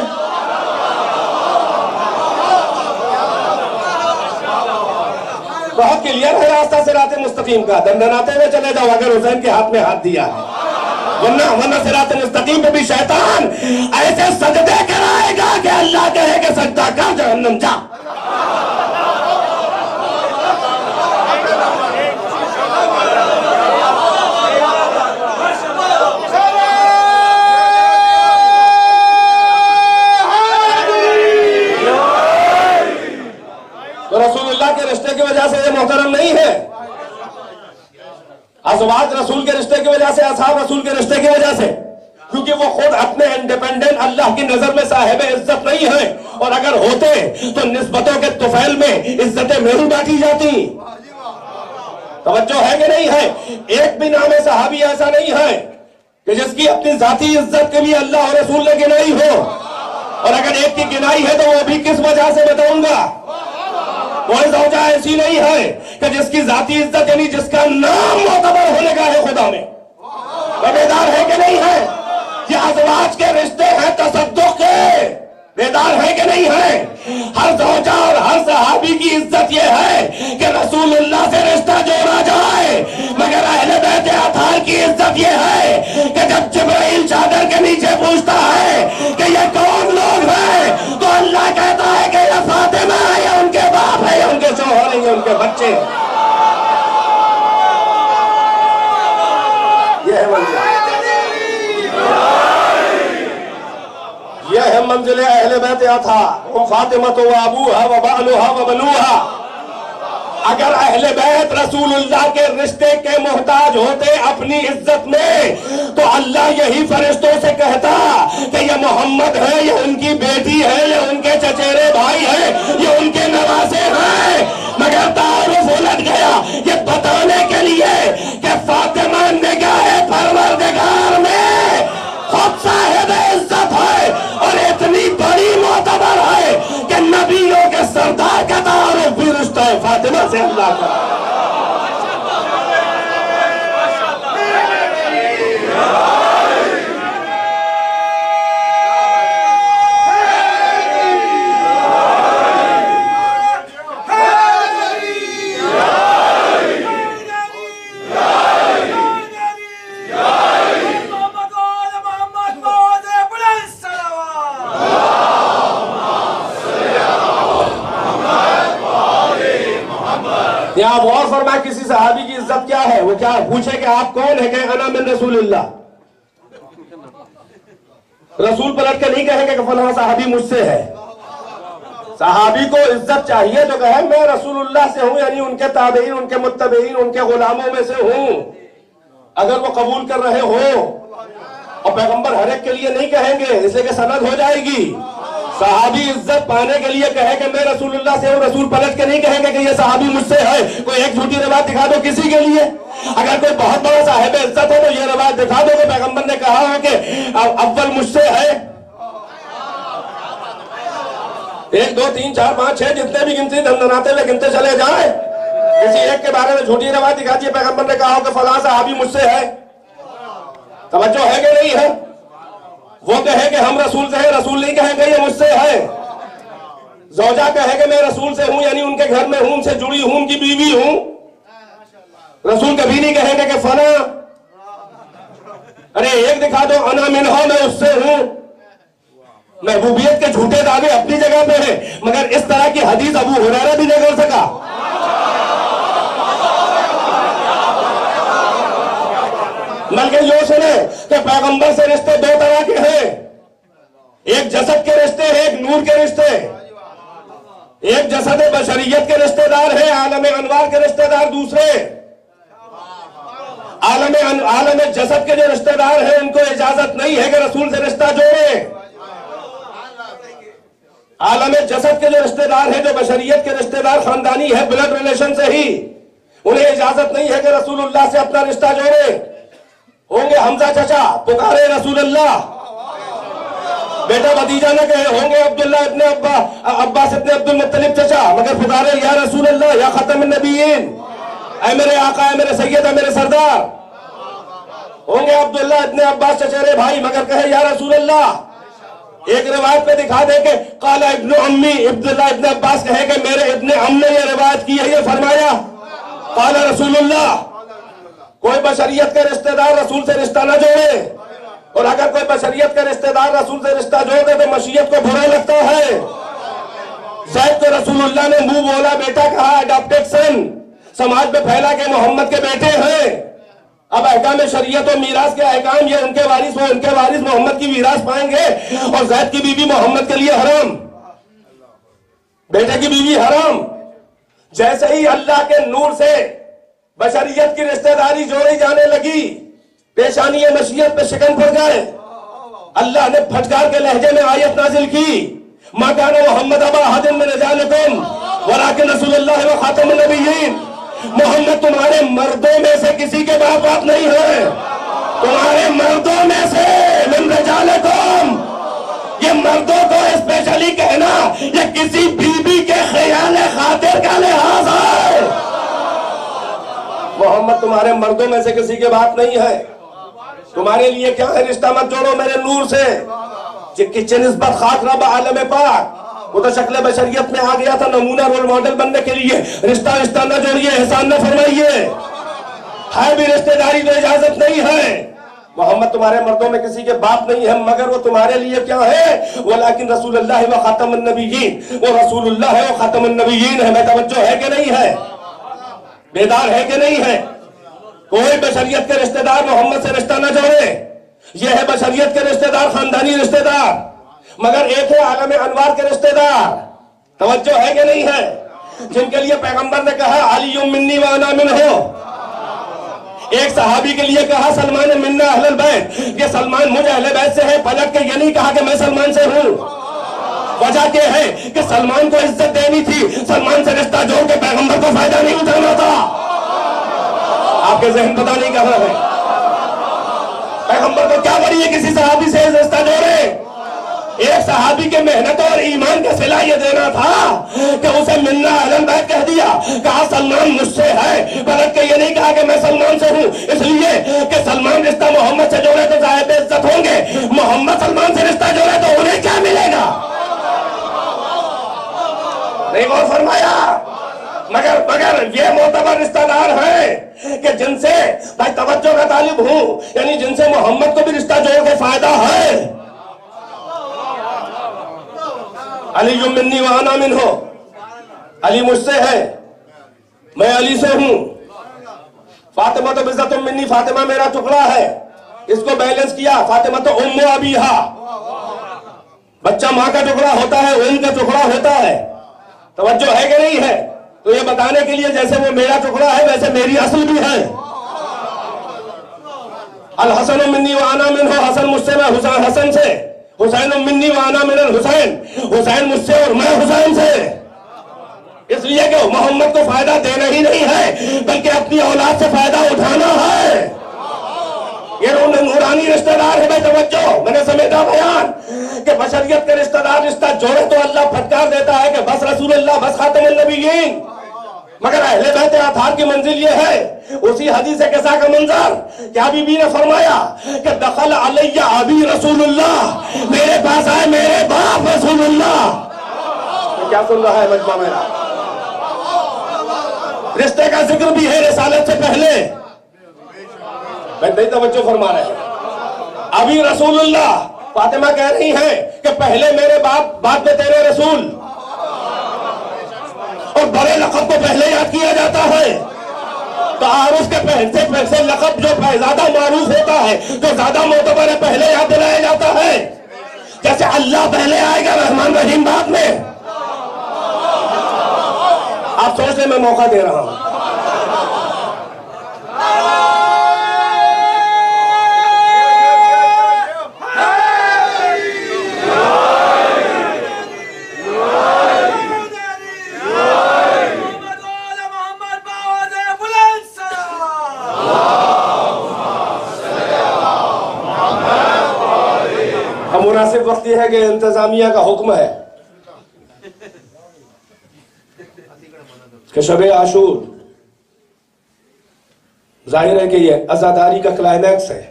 بہت کلیئر ہے راستہ صراط مستقیم کا, دندناتے ہوئے چلے جاؤ اگر حسین کے ہاتھ میں ہاتھ دیا ہے. ورنہ صراط مستقیم پہ بھی شیطان ایسے سجدے کرائے گا کہ اللہ کہے کہ سجدہ کر, جہنم جا. ازواج رسول کے رشتے کی وجہ سے، اصحاب رسول کے رشتے کی وجہ سے، کیونکہ وہ خود اپنے انڈیپینڈنٹ اللہ کی نظر میں صاحب عزت نہیں ہے، اور اگر ہوتے تو نسبتوں کے طفیل میں عزتیں نہیں بانٹی جاتی۔ توجہ ہے کہ نہیں ہے؟ ایک بھی نام صحابی ایسا نہیں ہے کہ جس کی اپنی ذاتی عزت کے بھی اللہ اور رسول نے گنائی ہو، اور اگر ایک کی گنائی ہے تو وہ بھی کس وجہ سے بتاؤں گا۔ کوئی زوجہ ایسی نہیں ہے کہ جس کی ذاتی عزت یعنی جس کا نام معتبر ہونے کا ہے خدا میں۔ بیدار ہے کہ نہیں ہے؟ یہ ازواج کے رشتے ہیں تصدق کے، بیدار ہے کہ نہیں ہے؟ ہر زوجہ اور ہر صحابی کی عزت یہ ہے کہ رسول اللہ سے رشتہ جوڑا جائے، مگر اہل بیت اطہار کی عزت یہ ہے کہ جب جبرائیل چادر کے نیچے پوچھتا ہے کہ یہ کون لوگ ہیں، تو اللہ کہتا ہے کہ یہ فاطمہ ہے، یہ ان کے باپ ہے، یہ ان کے شوہر ہیں، یہ ان کے بچے ہیں۔ یہ ہے منزل، یہ ہے منزل اہل بیت اطہار، وہ فاطمہ و ابوہا و بعلہا و بنوہا۔ اگر اہل بیت رسول اللہ کے رشتے کے محتاج ہوتے اپنی عزت میں، تو اللہ یہی فرشتوں سے کہتا کہ یہ محمد ہے، یہ ان کی بیٹی ہے، یہ ان کے چچیرے بھائی ہیں، یہ ان کے نواسے ہیں، مگر تعارف الٹ گیا یہ بتانے کے لیے کہ فاطمہ نگاہ پروردگار میں خود صاحب عزت ہے اور اتنی بڑی معتبر ہے کہ نبیوں کے سردار کا تعارف بھی رشتہ ہے فاطمہ سے اللہ کا۔ آپ غور فرمائیں کسی صحابی کی عزت کیا ہے، وہ کیا پوچھے کہ آپ کون ہیں، کہ انا من رسول اللہ۔ رسول پلٹ کے نہیں کہیں کہ فلاں صحابی مجھ سے ہے۔ صحابی کو عزت چاہیے تو کہے میں رسول اللہ سے ہوں، یعنی ان کے تابعین، ان کے متبعین، ان کے غلاموں میں سے ہوں۔ اگر وہ قبول کر رہے ہو، اور پیغمبر ہر ایک کے لیے نہیں کہیں گے اس لیے کہ سند ہو جائے گی۔ صحابی عزت پانے کے لیے کہے کہ میں رسول اللہ سے ہوں، رسول پلٹ کے نہیں کہیں گے کہ یہ صحابی مجھ سے ہے۔ کوئی ایک جھوٹی روایت دکھا دو کسی کے لیے، اگر کوئی بہت بڑا صاحب عزت ہے تو یہ روایت دکھا دو کہ پیغمبر نے کہا ہو کہ اول مجھ سے ہے۔ 1 2 3 4 5 6 جتنے بھی گنتی دھندناتے ہوئے گنتے چلے جائیں، کسی ایک کے بارے میں جھوٹی روایت دکھا دیے پیغمبر نے کہا ہو کہ فلاں صحابی مجھ سے ہے۔ توجہ ہے کہ نہیں ہے؟ وہ کہے کہ ہم رسول سے ہیں، رسول نہیں کہیں گے یہ مجھ سے ہے۔ زوجہ کہے کہ میں رسول سے ہوں، یعنی ان کے گھر میں ہوں، ان سے جڑی ہوں، ان کی بیوی ہوں۔ رسول کبھی نہیں کہیں گے کہ فلاں، ارے ایک دکھا دو انا منہا، میں اس سے ہوں۔ محبوبیت کے جھوٹے دعوے اپنی جگہ پہ ہیں، مگر اس طرح کی حدیث ابو ہریرہ بھی نہیں کر سکا۔ بلکہ یہ سنیں کہ پیغمبر سے رشتے 2 طرح کے ہیں، ایک جسد کے رشتے ہیں، ایک نور کے رشتے۔ ایک جسد بشریت کے رشتے دار ہیں، عالم انوار کے رشتے دار دوسرے۔ عالم جسد کے جو رشتے دار ہیں ان کو اجازت نہیں ہے کہ رسول سے رشتہ جوڑیں۔ عالم جسد کے جو رشتے دار ہیں، جو بشریت کے رشتے دار خاندانی ہے، بلڈ ریلیشن سے ہی، انہیں اجازت نہیں ہے کہ رسول اللہ سے اپنا رشتہ جوڑیں۔ ہوں گے حمزہ چچا، پکارے رسول اللہ، بیٹا بھتیجا نہ کہے، ہوں گے عبداللہ ابن عباس ابن عبد المطلب چچا، مگر پکارے یا رسول اللہ، یا ختم النبیین، اے میرے آقا، اے میرے سید، اے میرے سردار۔ ہوں گے عبداللہ ابن عباس چچیرے بھائی، مگر کہے یا رسول اللہ۔ ایک روایت پہ دکھا دے کہ قال ابن امی، عبداللہ ابن عباس کہے کہ میرے ابن ام نے یہ روایت کی ہے، یہ فرمایا قال رسول اللہ۔ کوئی بشریت کے رشتہ دار رسول سے رشتہ نہ جوڑے، اور اگر کوئی بشریت کے رشتہ دار رسول سے رشتہ جوڑ دے تو مشیت کو برا لگتا ہے۔ زید کو رسول اللہ نے منہ بولا بیٹا کہا، اڈاپٹڈ سن، سماج میں پھیلا کہ محمد کے بیٹے ہیں۔ اب احکام شریعت و میراث کے احکام، یہ ان کے وارث، وہ ان کے وارث محمد کی میراث پائیں گے، اور زید کی بیوی محمد کے لیے حرام، بیٹے کی بیوی حرام۔ جیسے ہی اللہ کے نور سے بشریت کی رشتہ داری جوڑی جانے لگی، پیشانی مشیت پہ شکن پڑ گئے. اللہ نے پھٹکار کے لہجے میں آیت نازل کی، ما کان محمد ابا احد من رجالکم ولکن رسول اللہ و خاتم النبیین. محمد تمہارے مردوں میں سے کسی کے باپ نہیں ہے، تمہارے مردوں میں سے من رجالکم. یہ مردوں کو اسپیشلی کہنا یہ کسی بیوی کے خیال خاطر کا لحاظ ہے. محمد تمہارے مردوں میں سے کسی کے باپ نہیں ہے. تمہارے لیے کیا ہے رشتہ مت جوڑو میرے نور سے. چہ نسبت خاک رب عالم پاک، وہ تو شکل بشریت میں آ گیا تھا نمونہ رول ماڈل بننے کے لیے. رشتہ نہ جوڑیے، احسان نہ فرمائیے. ہے بھی رشتہ داری تو اجازت نہیں ہے. محمد تمہارے مردوں میں کسی کے باپ نہیں ہے، مگر وہ تمہارے لیے کیا ہے؟ ولیکن رسول اللہ و خاتم النبیین. وہ رسول اللہ ہے، وہ خاتم النبیین ہے. میں توجہ ہے کہ نہیں ہے؟ بیدار ہے کہ نہیں ہے؟ کوئی بشریت کے رشتہ دار محمد سے رشتہ نہ جوڑے. یہ ہے بشریت کے رشتہ دار، خاندانی رشتہ دار. مگر ایک ہے عالم انوار کے رشتہ دار. توجہ ہے کہ نہیں ہے؟ جن کے لیے پیغمبر نے کہا علی منی وانا منہ. ایک صحابی کے لیے کہا سلمان منا اہل البیت، یہ سلمان مجھ اہل بیت سے ہے. پلٹ کے یہ نہیں کہا کہ میں سلمان سے ہوں. وجہ کیا ہے کہ سلمان کو عزت دینی تھی، سلمان سے رشتہ جوڑ کے پیغمبر کو فائدہ نہیں اٹھانا تھا. آپ کے ذہن پتہ نہیں کہاں ہے. پیغمبر کو کیا کریے کسی صحابی سے رشتہ جوڑے؟ ایک صحابی کے محنت اور ایمان کا صلہ یہ دینا تھا کہ اسے منا اہل بیت کہہ دیا. کہا سلمان مجھ سے ہے، پلٹ کے یہ نہیں کہا کہ میں سلمان سے ہوں. اس لیے کہ سلمان رشتہ محمد سے جوڑے تو صاحب عزت ہوں گے، محمد سلمان سے رشتہ جوڑے تو انہیں کیا ملے گا؟ نہیں غور فرمایا. مگر یہ معتبر رشتہ دار ہیں کہ جن سے بھائی توجہ کا طالب ہوں، یعنی جن سے محمد کو بھی رشتہ جوڑ کے فائدہ ہے. علی منی وانا منہ، علی مجھ سے ہے، میں علی سے ہوں. فاطمہ تو بزت منی، فاطمہ میرا ٹکڑا ہے. اس کو بیلنس کیا، فاطمہ تو ام ابیہا، بچہ ماں کا ٹکڑا ہوتا ہے، ام کا ٹکڑا ہوتا ہے. توجہ ہے کہ نہیں ہے؟ تو یہ بتانے کے لیے جیسے وہ میرا ٹکڑا ہے ویسے میری اصل بھی ہے. الحسن منی وانا منہ، حسن مجھ سے، میں حسن سے. حسین منی وانا من الحسین، حسین مجھ سے اور میں حسین سے. اس لیے کہ محمد کو فائدہ دینا ہی نہیں ہے بلکہ اپنی اولاد سے فائدہ اٹھانا ہے. یہ نورانی رشتہ دار ہے. بھائی توجہ، میں نے سمیٹا بیان کہ بشریت کے رشتہ دار رشتہ جوڑے تو اللہ پھٹکار دیتا ہے کہ بس رسول اللہ، بس خاتم النبیین. مگر اہل بیت اطہار کی منزل یہ ہے، اسی حدیث قصہ کا منظر کہ بی بی نے فرمایا کہ دخل علی ابی رسول اللہ، میرے پاس آئے میرے باپ رسول اللہ. کیا سن رہا ہے مجمع میرا؟ رشتے کا ذکر بھی ہے رسالت سے پہلے. میں نہیں توجہ فرما رہے ہیں. ابھی رسول اللہ، فاطمہ کہہ رہی ہیں کہ پہلے میرے باپ، بعد میں تیرے رسول. اور بڑے لقب کو پہلے یاد کیا جاتا ہے. تعارف کے پہلے سے لقب جو زیادہ معروف ہوتا ہے، جو زیادہ معتبر ہے، پہلے یاد دلایا جاتا ہے. جیسے اللہ پہلے آئے گا، رحمان رحیم بعد میں. آپ سوچنے میں موقع دے رہا ہوں. مناسب وقت یہ ہے کہ انتظامیہ کا حکم ہے کہ شب عاشور ظاہر ہے کہ یہ عزاداری کا کلائمیکس ہے.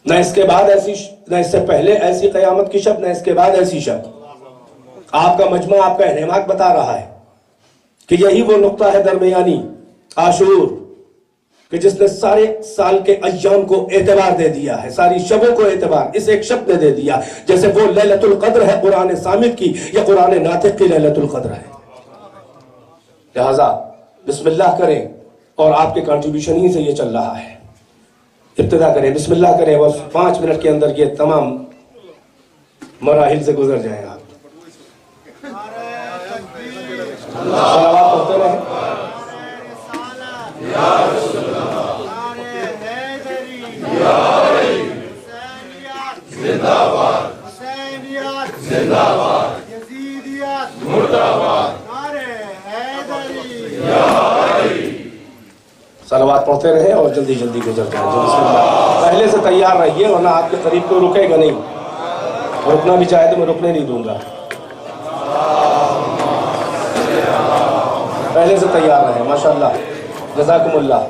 نہ اس کے بعد ایسی، نہ اس سے پہلے ایسی قیامت کی شب، نہ اس کے بعد ایسی شب. آپ کا مجمع، آپ کا انہماک بتا رہا ہے کہ یہی وہ نقطہ ہے درمیانی، عاشور، کہ جس نے سارے سال کے ایام کو اعتبار دے دیا ہے، ساری شبوں کو اعتبار اس ایک شب نے دے دیا. جیسے وہ لیلۃ القدر ہے قرآن صامت کی، یا قرآن ناطق کی لیلۃ القدر ہے. لہذا بسم اللہ کریں، اور آپ کے کنٹریبیوشن ہی سے یہ چل رہا ہے. ابتدا کریں، بسم اللہ کریں، اور 5 منٹ کے اندر یہ تمام مراحل سے گزر جائیں. آپ صلوات پڑھتے رہیں. حسینیت زندہ باد، یزیدیت مردہ باد، نعرہ حیدری صلوات پڑھتے رہے اور جلدی جلدی گزر جائیں. پہلے سے تیار رہیے ورنہ آپ کے قریب کوئی رکے گا نہیں. رکنا بھی چاہے تو میں رکنے نہیں دوں گا. پہلے سے تیار رہیں. ماشاءاللہ، جزاکم اللہ.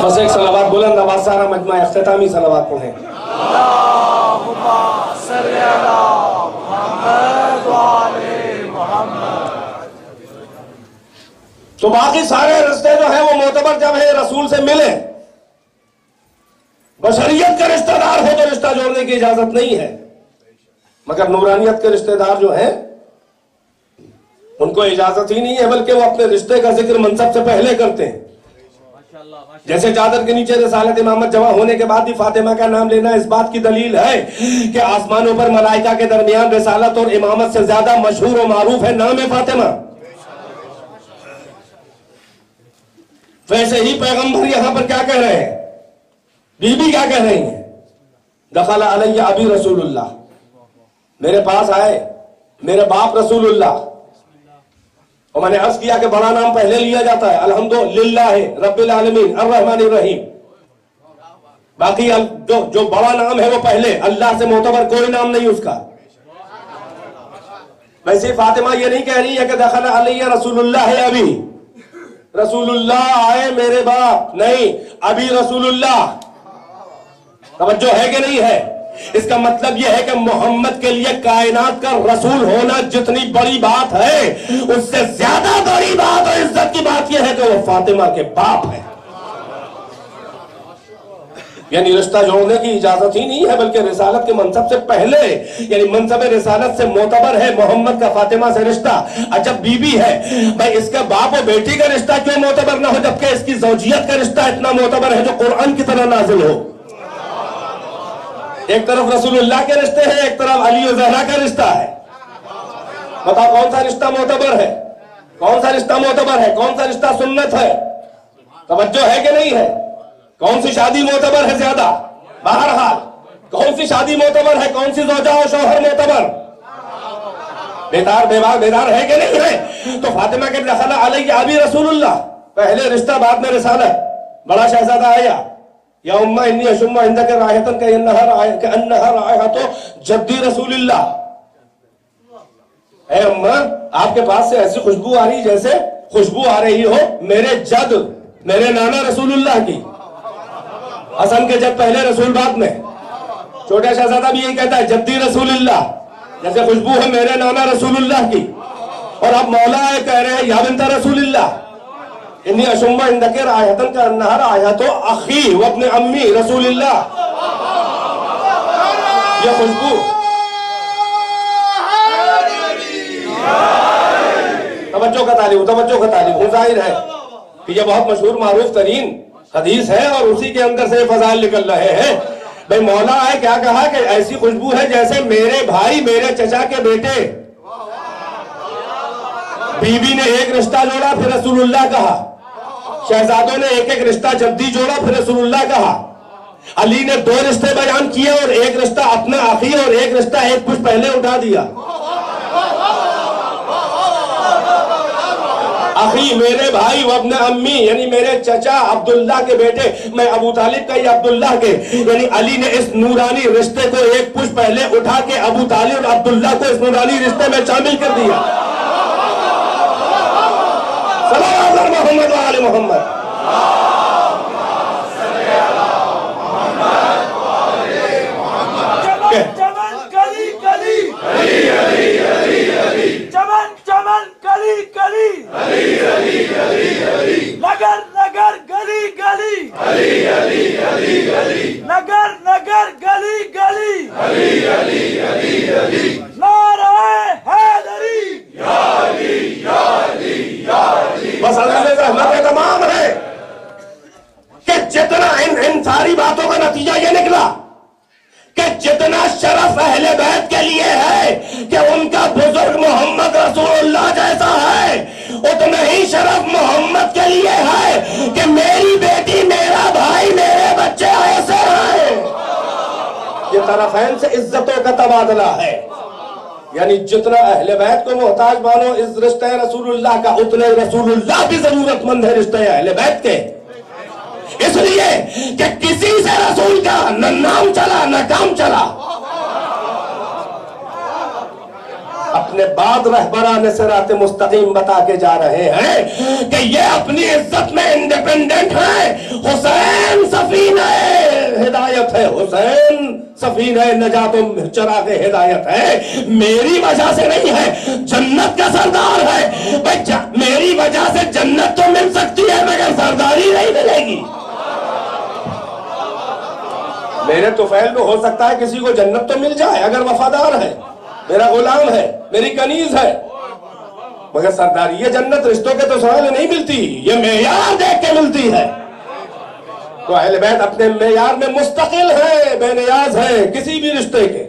بس ایک صلوات بلند آواز سارا مجمع اختتامی صلوات پڑھیں. اللہم صلی علی محمد وعلی محمد. تو باقی سارے رشتے جو ہیں وہ معتبر جب ہے رسول سے ملے. بشریت کا رشتہ دار ہو تو رشتہ جوڑنے کی اجازت نہیں ہے، مگر نورانیت کے رشتہ دار جو ہیں ان کو اجازت ہی نہیں ہے، بلکہ وہ اپنے رشتے کا ذکر منصب سے پہلے کرتے ہیں. جیسے چادر کے نیچے رسالت امامت جمع ہونے کے بعد بھی فاطمہ کا نام لینا اس بات کی دلیل ہے کہ آسمانوں پر ملائکہ کے درمیان رسالت اور امامت سے زیادہ مشہور و معروف ہے نام فاطمہ. ویسے ہی پیغمبر یہاں پر کیا کہہ رہے ہیں، بی بی کیا کہہ رہی ہیں، دخل علی ابی رسول اللہ، میرے پاس آئے میرے باپ رسول اللہ. اور میں نے عرض کیا کہ بڑا نام پہلے لیا جاتا ہے، الحمدللہ رب العالمین الرحمن الرحیم. باقی جو بڑا نام ہے وہ پہلے، اللہ سے معتبر کوئی نام نہیں اس کا. ویسے فاطمہ یہ نہیں کہہ رہی ہے کہ دخل علی رسول اللہ ہے ابھی، رسول اللہ آئے میرے باپ، نہیں، ابھی رسول اللہ. توجہ ہے کہ نہیں ہے؟ اس کا مطلب یہ ہے کہ محمد کے لیے کائنات کا رسول ہونا جتنی بڑی بات ہے اس سے زیادہ بڑی بات اور عزت کی بات یہ ہے کہ وہ فاطمہ کے باپ ہے. یعنی رشتہ جوڑنے کی اجازت ہی نہیں ہے، بلکہ رسالت کے منصب سے پہلے، یعنی منصب رسالت سے معتبر ہے محمد کا فاطمہ سے رشتہ. جب بی بی ہے بھائی، اس کا باپ و بیٹی کا رشتہ کیوں معتبر نہ ہو، جبکہ اس کی زوجیت کا رشتہ اتنا معتبر ہے جو قرآن کی طرح نازل ہو. ایک طرف رسول اللہ کے رشتے ہیں، ایک طرف علی و زہرا کا رشتہ ہے. بتاؤ کون سا رشتہ معتبر ہے، کون سا رشتہ معتبر ہے، کون سا رشتہ سنت ہے؟ توجہ ہے کہ نہیں ہے؟ کون سی شادی معتبر ہے زیادہ؟ بہرحال کون سی شادی معتبر ہے، کون سی زوجہ و شوہر معتبر؟ بیدار ہے کہ نہیں ہے؟ تو فاطمہ کے دخل علی ابی رسول اللہ، پہلے رشتہ بعد میں رسالت. بڑا شہزادہ آیا، یا امہ انی اشم عندک رائحۃ کأنہا رائحۃ جدی رسول اللہ. اے امہ، آپ کے پاس سے ایسی خوشبو آ رہی جیسے خوشبو آ رہی ہو میرے جد، میرے نانا رسول اللہ کی. حسن کے جد پہلے، رسول بعد میں. چھوٹا شہزادہ بھی یہی کہتا ہے جدی رسول اللہ، جیسے خوشبو ہے میرے نانا رسول اللہ کی. اور اب مولا کہہ رہے ہیں یا بنت رسول اللہ، انی اشم عندک رائحۃ کأنہا رائحۃ اخی وابن امی رسول اللہ. یہ خوشبو، توجہ کا طالب، توجہ کا طالب ہوں. ظاہر ہے کہ یہ بہت مشہور معروف ترین حدیث ہے اور اسی کے اندر سے فضائل نکل رہے ہیں. بھئی مولا ہے کیا کہا کہ ایسی خوشبو ہے جیسے میرے بھائی میرے چچا کے بیٹے. بی بی نے ایک رشتہ جوڑا پھر رسول اللہ کہا، شہزادوں نے ایک ایک رشتہ جدی جوڑا پھر رسول اللہ کہا. علی نے 2 رشتے بیان کیے اور ایک رشتہ اپنا آخری اور ایک رشتہ ایک کچھ پہلے اٹھا دیا. اخی میرے بھائی و ابن امی یعنی میرے چچا عبداللہ کے بیٹے، میں ابو طالب کا یا عبداللہ کے، یعنی علی نے اس نورانی رشتے کو ایک پش پہلے اٹھا کے ابو طالب اور عبداللہ کو اس نورانی رشتے میں شامل کر دیا۔ صلوات علی محمد و آل محمد۔ چمن کلی کلی علی علی علی علی، چمن چمن کلی کلی علی علی علی علی، نگر نگر گلی گلی علی علی علی علی، نگر نگر گلی گلی علی علی علی علی، نعرہ حیدری یا علی یا علی یا علی۔ بس عزیز رحمت تمام ہے کہ جتنا ان ساری باتوں کا نتیجہ یہ نکلا کہ جتنا شرف اہل بیت کے لیے ہے کہ ان کا بزرگ محمد رسول اللہ جیسا ہے، اتنا ہی شرف محمد کے لیے ہے کہ میری بیٹی، میرا بھائی، میرے بچے ایسے ہیں۔ یہ طرفین سے عزتوں کا تبادلہ ہے، یعنی جتنا اہل بیت کو محتاج مانو اس رشتہ رسول اللہ کا، اتنے رسول اللہ بھی ضرورت مند ہے رشتہ اہل بیت کے، اس لیے کہ کسی سے رسول کا نہ نام چلا نہ کام چلا۔ اپنے بعد رہبران صراط مستقیم بتا کے جا رہے ہیں کہ یہ اپنی عزت میں انڈیپینڈنٹ ہے۔ حسین سفینہ ہدایت ہے، حسین سفینہ نجات و چراغ ہدایت ہے، میری وجہ سے نہیں ہے، جنت کا سردار ہے۔ میری وجہ سے جنت تو مل سکتی ہے مگر سرداری نہیں ملے گی۔ میرے طفیل میں ہو سکتا ہے کسی کو جنت تو مل جائے اگر وفادار ہے، میرا غلام ہے، میری کنیز ہے، مگر سرداری یہ جنت رشتوں کے تو سوال نہیں ملتی، یہ معیار دیکھ کے ملتی ہے۔ تو اہل بیت اپنے معیار میں مستقل ہے، بے نیاز ہے کسی بھی رشتے کے۔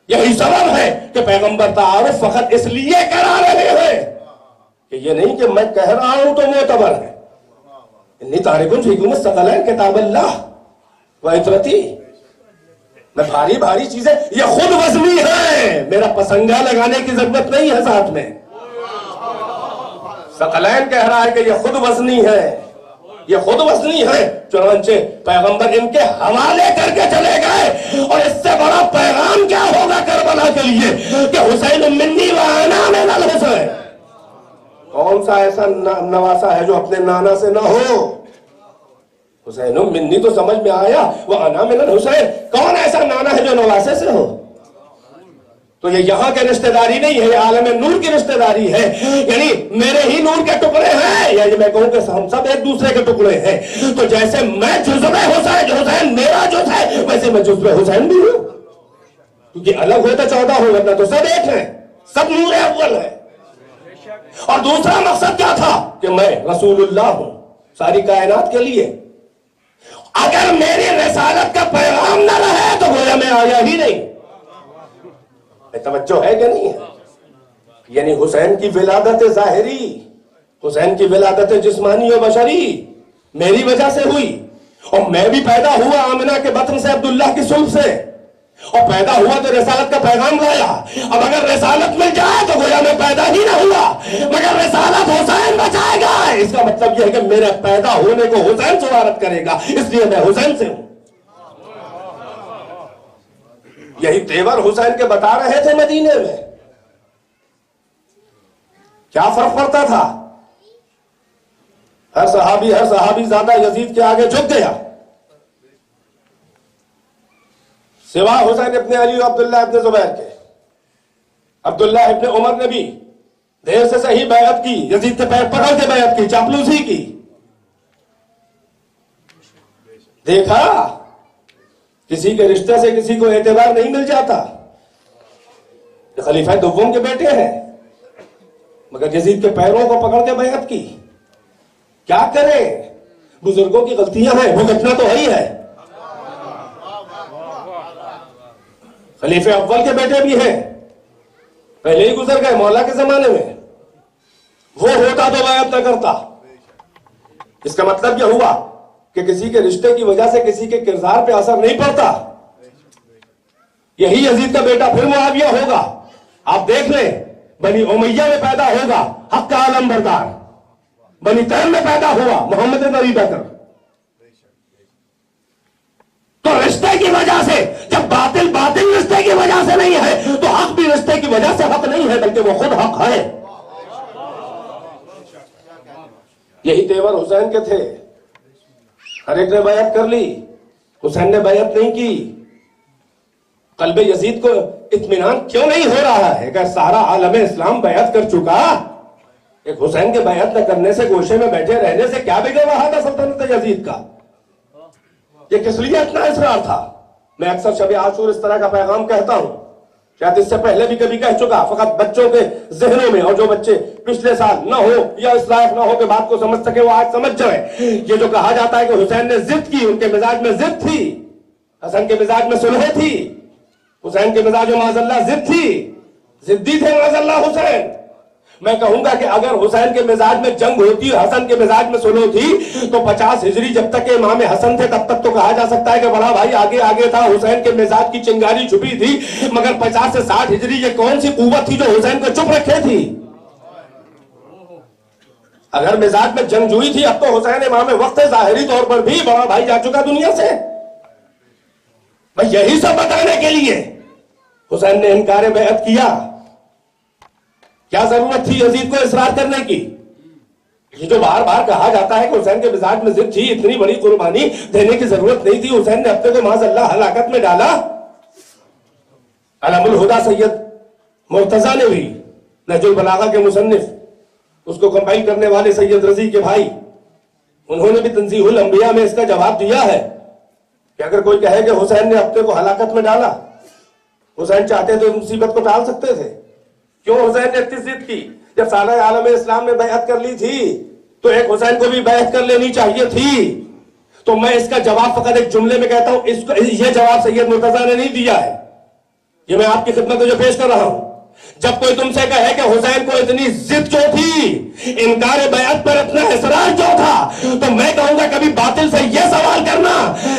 یہی سبب ہے کہ پیغمبر تعارف فقط اس لیے کرا رہے ہیں کہ یہ نہیں کہ میں کہہ رہا ہوں تو معتبر ہے۔ انی تارکن فیکم الثقلین کتاب اللہ وعطرتی، میں بھاری بھاری چیزیں، یہ خود وزنی ہے، میرا پسنگا لگانے کی ضرورت نہیں ہے ساتھ میں۔ ثقلین کہہ رہا ہے کہ یہ خود وزنی ہے، یہ خود وزنی ہے، چنانچہ پیغمبر ان کے حوالے کر کے چلے گئے۔ اور اس سے بڑا پیغام کیا ہوگا کربلا کے لیے کہ حسین منی وانا من الحسین۔ کون سا ایسا نواسا ہے جو اپنے نانا سے نہ ہو؟ حسین منی تو سمجھ میں آیا، وہ انا من الحسین، کون ایسا نانا ہے جو نواسے سے ہو؟ تو یہ یہاں کے رشتہ داری نہیں ہے، یہ عالم نور کی رشتہ داری ہے، یعنی میرے ہی نور کے ٹکڑے ہیں، یا یہ میں کہوں کہ ہم سب ایک دوسرے کے ٹکڑے ہیں۔ تو جیسے میں جزو حسین، حسین میرا جز ہے، ویسے میں جزو حسین بھی ہوں، کیونکہ الگ ہوئے تو 14 ہو، ورنہ تو سب ایک ہیں، سب نور اول ہے۔ اور دوسرا مقصد کیا تھا کہ میں رسول اللہ ہوں ساری کائنات کے لیے۔ اگر میری رسالت کا پیغام نہ رہے تو گویا میں آیا ہی نہیں۔ توجہ ہے کہ نہیں ہے؟ یعنی حسین کی ولادت ظاہری، حسین کی ولادت جسمانی و بشری میری وجہ سے ہوئی، اور میں بھی پیدا ہوا آمنہ کے بطن سے، عبداللہ کی صلب سے، اور پیدا ہوا تو رسالت کا پیغام لایا۔ اب اگر رسالت مل جائے تو گویا میں پیدا ہی نہ ہوا، مگر رسالت حسین بچائے گا۔ اس کا مطلب یہ ہے کہ میرے پیدا ہونے کو حسین سوارت کرے گا، اس لیے میں حسین سے ہوں۔ یہی تیور حسین کے بتا رہے تھے مدینے میں۔ کیا فرق پڑتا تھا؟ ہر صحابی زیادہ یزید کے آگے جھک گیا، سوا حسین ابن علی و عبداللہ ابن زبیر کے۔ عبداللہ ابن عمر نے بھی دیر سے صحیح بیعت کی، یزید کے پیر پکڑ کے بیعت کی، چاپلوسی کی۔ دیکھا کسی کے رشتے سے کسی کو اعتبار نہیں مل جاتا۔ خلیفہ دوم کے بیٹے ہیں مگر یزید کے پیروں کو پکڑ کے بیعت کی۔ کیا کریں، بزرگوں کی غلطیاں ہیں، بھگتنا تو ہی ہے۔ خلیفہ اول کے بیٹے بھی ہیں، پہلے ہی گزر گئے مولا کے زمانے میں، وہ ہوتا تو بیعت نہ کرتا۔ اس کا مطلب یہ ہوا کہ کسی کے رشتے کی وجہ سے کسی کے کردار پہ اثر نہیں پڑتا۔ یہی یزید کا بیٹا پھر معاویہ ہوگا۔ آپ دیکھ لیں بنی امیہ میں پیدا ہوگا حق کا عالم بردار، بنی تیم میں پیدا ہوا محمد نبی بکر. تو رشتے کی وجہ سے جب باطل رشتے کی وجہ سے نہیں ہے تو حق بھی رشتے کی وجہ سے حق نہیں ہے، بلکہ وہ خود حق ہے. یہی تیور حسین کے تھے. ہر ایک نے بیعت کر لی، حسین نے بیعت نہیں کی. قلب یزید کو اطمینان کیوں نہیں ہو رہا ہے کہ سارا عالم اسلام بیعت کر چکا، ایک حسین کے بیعت نہ کرنے سے، گوشے میں بیٹھے رہنے سے کیا بگڑ رہا تھا سلطنت یزید کا؟ یہ کس لیے اتنا اصرار تھا؟ میں اکثر شب عاشور اس طرح کا پیغام کہتا ہوں، شاید اس سے پہلے بھی کبھی کہہ چکا، فقط بچوں کے ذہنوں میں، اور جو بچے پچھلے سال نہ ہو یا اس لائق نہ ہو کہ بات کو سمجھ سکے وہ آج سمجھ جائے. یہ جو کہا جاتا ہے کہ حسین نے ضد کی، ان کے مزاج میں ضد تھی. حسن کے مزاج میں صلح تھی، حسین کے مزاج میں معاذ اللہ ضد تھی، ضدی تھے معاذ اللہ حسین. میں کہوں گا کہ اگر حسین کے مزاج میں جنگ ہوتی، حسن کے مزاج میں صلح تھی، تو 50 ہجری جب تک کہ امام حسن تھے تب تک تو کہا جا سکتا ہے کہ بڑا بھائی آگے تھا، حسین کے مزاج کی چنگاری چھپی تھی. مگر 50 سے 60 ہجری یہ کون سی قوت تھی جو حسین کو چپ رکھے تھی؟ اگر مزاج میں جنگ جوئی تھی، اب تو حسین امام وقت ظاہری طور پر بھی بڑا بھائی جا چکا دنیا سے. میں یہی سب بتانے کے لیے حسین نے انکار بیعت کیا. کیا ضرورت تھی یزید کو اصرار کرنے کی؟ یہ جو بار بار کہا جاتا ہے کہ حسین کے مزاج میں ضد تھی، اتنی بڑی قربانی دینے کی ضرورت نہیں تھی. حسین نے اپنے کو معاذ اللہ ہلاکت میں ڈالا. علم الہدا سید مرتضیٰ نے بھی، نہج البلاغہ کے مصنف، اس کو کمپائل کرنے والے سید رضی کے بھائی، انہوں نے بھی تنزیہ الانبیاء میں اس کا جواب دیا ہے کہ اگر کوئی کہے کہ حسین نے اپنے کو ہلاکت میں ڈالا، حسین چاہتے تو مصیبت کو ٹال سکتے تھے. کیوں حسین نے اتنی ضد کی؟ جب سارے عالم اسلام نے بیعت کر لی تھی تو ایک حسین کو بھی بیعت کر لینی چاہیے تھی. تو میں اس کا جواب فقط ایک جملے میں کہتا ہوں، یہ جواب سید مرتضیٰ نے نہیں دیا ہے، یہ میں آپ کی خدمت میں جو پیش کر رہا ہوں. جب کوئی تم سے کہے کہ حسین کو اتنی ضد کیوں تھی، انکار بیعت پر اتنا اصرار کیوں تھا، تو میں کہوں گا کبھی باطل سے یہ سوال کرنا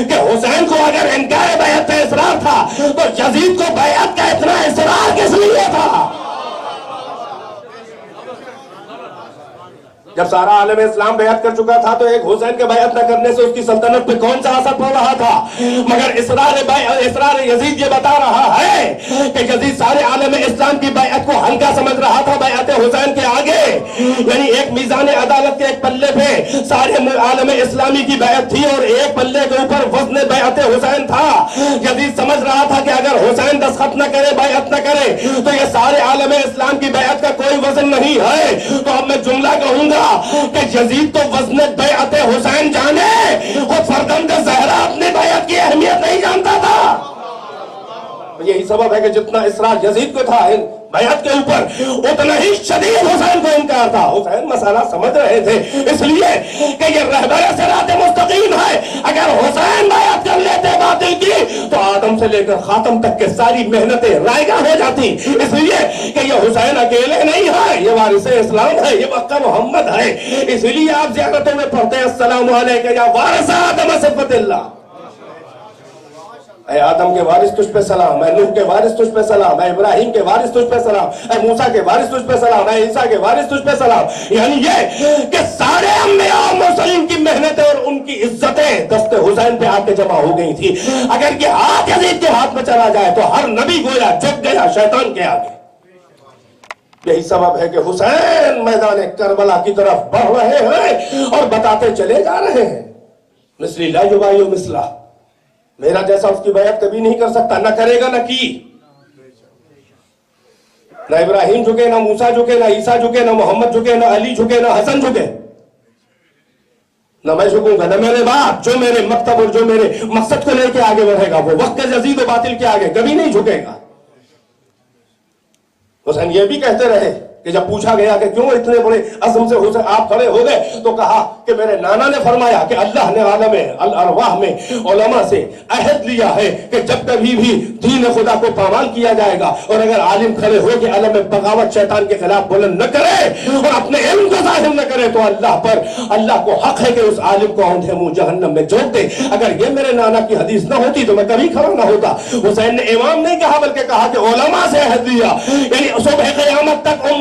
کہ حسین کو اگر انکار بیعت کا اصرار تھا تو یزید کو بیعت کا اتنا اصرار کس لیے تھا؟ جب سارا عالم اسلام بیعت کر چکا تھا تو ایک حسین کے بیعت نہ کرنے سے اس کی سلطنت پہ کون سا اثر پڑ رہا تھا؟ مگر اصرار یزید یہ بتا رہا ہے کہ یزید سارے عالم اسلام کی بیعت کو ہلکا سمجھ رہا تھا بیعت حسین کے آگے. یعنی ایک میزان عدالت کے ایک پلے پہ سارے عالم اسلامی کی بیعت تھی اور ایک پلے کے اوپر وزن بیعت حسین تھا. یزید سمجھ رہا تھا کہ اگر حسین دستخط نہ کرے، بیعت نہ کرے، تو یہ سارے عالم اسلام کی بیعت کا کوئی وزن نہیں ہے. تو اب میں جملہ کہوں گا کہ یزید تو وزن بیعت حسین جانے، خود فرزند زہرا اپنی بیعت کی اہمیت نہیں جانتا تھا. یہی سبب ہے کہ جتنا اصرار یزید کو تھا بیعت کے اوپر، اتنا ہی شدید حسین کو انکار تھا. حسین مسئلہ سمجھ رہے تھے، اس لیے کہ یہ رہبر صراط مستقیم ہے. اگر حسین بیعت کر لیتے باطل کی تو آدم سے لے کر خاتم تک کے ساری محنتیں رائگاں ہو جاتی. اس لیے کہ یہ حسین اکیلے نہیں ہے، یہ وارث اسلام ہے، یہ وقت محمد ہے. اس لیے آپ زیارتوں میں پڑھتے ہیں السلام علیکم یا وارث آدم صفت اللہ. اے آدم کے وارث تجھ پہ سلام، اے نوح کے وارث تجھ پہ سلام، اے ابراہیم کے وارث تجھ پہ سلام، اے موسیٰ کے وارث تجھ پہ سلام، اے عیسیٰ کے وارث تجھ پہ سلام. یعنی یہ کہ سارے انبیاء و مرسلین کی محنتیں اور ان کی عزتیں دست حسین پہ آ کے جمع ہو گئی تھی. اگر یہ ہاتھ یزید کے ہاتھ میں چلا جائے تو ہر نبی گویا جھک گیا شیطان کے آگے. یہی سبب ہے کہ حسین میدان کربلا کی طرف بڑھ رہے ہیں اور بتاتے چلے جا رہے ہیں، مثلی لا یبایع مثلہ، میرا جیسا اس کی بیعت کبھی نہیں کر سکتا، نہ کرے گا نہ کی. نہ ابراہیم جھکے، نہ موسیٰ جھکے، نہ عیسیٰ جھکے، نہ محمد جھکے، نہ علی جھکے، نہ حسن جھکے، نہ میں جھکوں گا، نہ میرے باپ جو میرے مکتب اور جو میرے مقصد کو لے کے آگے بڑھے گا وہ وقت یزید و باطل کے آگے کبھی نہیں جھکے گا. حسین یہ بھی کہتے رہے کہ جب پوچھا گیا کہ کیوں اتنے بڑے عزم سے حسین آپ کھڑے ہو گئے تو کہا کہ میرے نانا نے فرمایا کہ اللہ نے عالم الارواح میں علماء سے عہد لیا ہے کہ جب کبھی بھی دین خدا کو پامال کیا جائے گا اور اگر عالم کھڑے ہو کے علم بغاوت شیطان کے خلاف بلند نہ کرے اور اپنے علم کو ظاہر نہ کرے تو اللہ کو حق ہے کہ اس عالم کو اندھے منہ جہنم میں جھونک دے. اگر یہ میرے نانا کی حدیث نہ ہوتی تو میں کبھی کھڑا نہ ہوتا. حسین نے امام نہیں کہا بلکہ کہا کہ علماء سے عہد لیا، یعنی صبح قیامت تک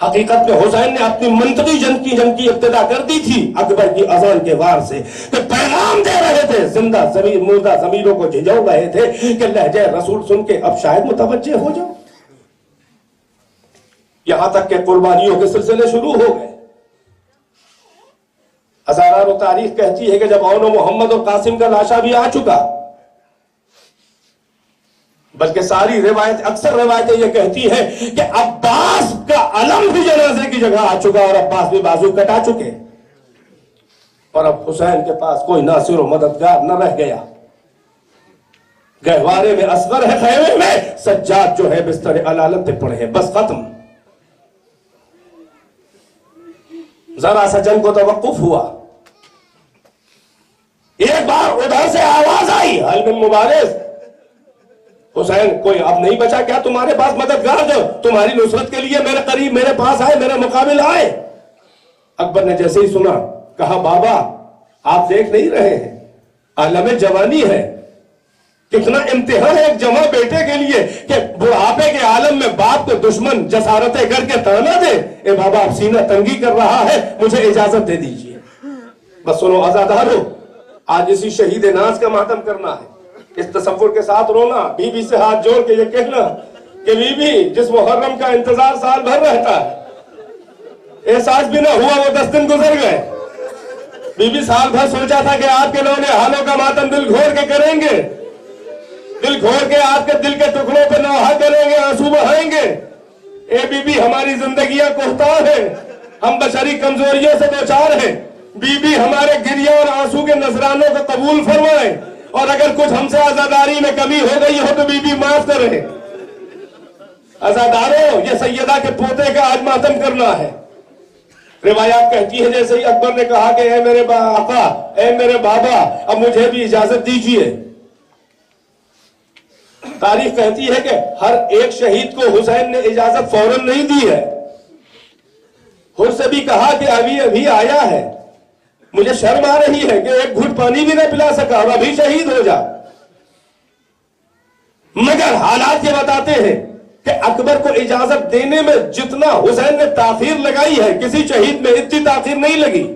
حقیقت میں حسین نے اپنی منطقی جنگ کی ابتدا کر دی تھی اکبر کی اذان کے وار سے، کہ پیغام دے رہے تھے، زندہ ضمیر مردہ ضمیروں کو جھنجھوڑ رہے تھے کہ لہجہ رسول سن کے اب شاید متوجہ ہو جاؤ. یہاں تک کہ قربانیوں کے سلسلے شروع ہو گئے. ہزاروں تاریخ کہتی ہے کہ جب اون و محمد اور قاسم کا لاشا بھی آ چکا، بلکہ ساری روایت اکثر روایتیں یہ کہتی ہیں کہ عباس کا علم بھی جنازے کی جگہ آ چکا اور عباس بھی بازو کٹا چکے، اور اب حسین کے پاس کوئی ناصر و مددگار نہ رہ گیا. گہوارے میں اصغر ہے، خیمے میں سجاد جو ہے بستر علالت پہ پڑے ہیں، بس ختم. ذرا سا جنگ کو توقف ہوا. ایک بار ادھر سے آواز آئی، حل من مبارز، حسین کوئی اب نہیں بچا کیا تمہارے پاس مددگار جو تمہاری نصرت کے لیے میرے قریب میرے پاس آئے، میرے مقابل آئے؟ اکبر نے جیسے ہی سنا کہا بابا آپ دیکھ نہیں رہے ہیں عالم جوانی ہے، کتنا امتحان ہے ایک جمع بیٹے کے لیے کہ بڑھاپے کے عالم میں باپ کو دشمن جسارتیں کر کے تانا دے. اے بابا اب سینہ تنگی کر رہا ہے، مجھے اجازت دے دیجئے. بس سنو آزادارو، آج اسی شہید ناز کا ماتم کرنا ہے، اس تصور کے ساتھ رونا، بی بی سے ہاتھ جوڑ کے یہ کہنا کہ بی بی جس محرم کا انتظار سال بھر رہتا ہے، احساس بھی نہ ہوا وہ 10 دن گزر گئے. بی بی سال بھر سوچا تھا کہ آپ کے لوگ حالوں کا ماتم دل گھوڑ کے کریں گے، دل گھوڑ کے آپ کے دل کے ٹکڑوں پہ نوحہ کریں گے، آنسو بہائیں گے. اے بی بی ہماری زندگیاں کوہتار ہیں، ہم بشری کمزوریوں سے دوچار ہیں. بی بی ہمارے گریہ اور آنسو کے نذرانوں کو قبول فرمائیں، اور اگر کچھ ہم سے عزاداری میں کمی ہو گئی ہو تو بی بی معاف کریں. عزاداروں، یہ سیدہ کے پوتے کا آج ماتم کرنا ہے. روایات کہتی ہے جیسے ہی اکبر نے کہا کہ اے میرے آقا، اے میرے بابا، اب مجھے بھی اجازت دیجئے. تاریخ کہتی ہے کہ ہر ایک شہید کو حسین نے اجازت فوراً نہیں دی ہے. خود سے بھی کہا کہ ابھی آیا ہے، مجھے شرم آ رہی ہے کہ ایک گھٹ پانی بھی نہ پلا سکا اور ابھی شہید ہو جا. مگر حالات یہ بتاتے ہیں کہ اکبر کو اجازت دینے میں جتنا حسین نے تاخیر لگائی ہے، کسی شہید میں اتنی تاخیر نہیں لگی.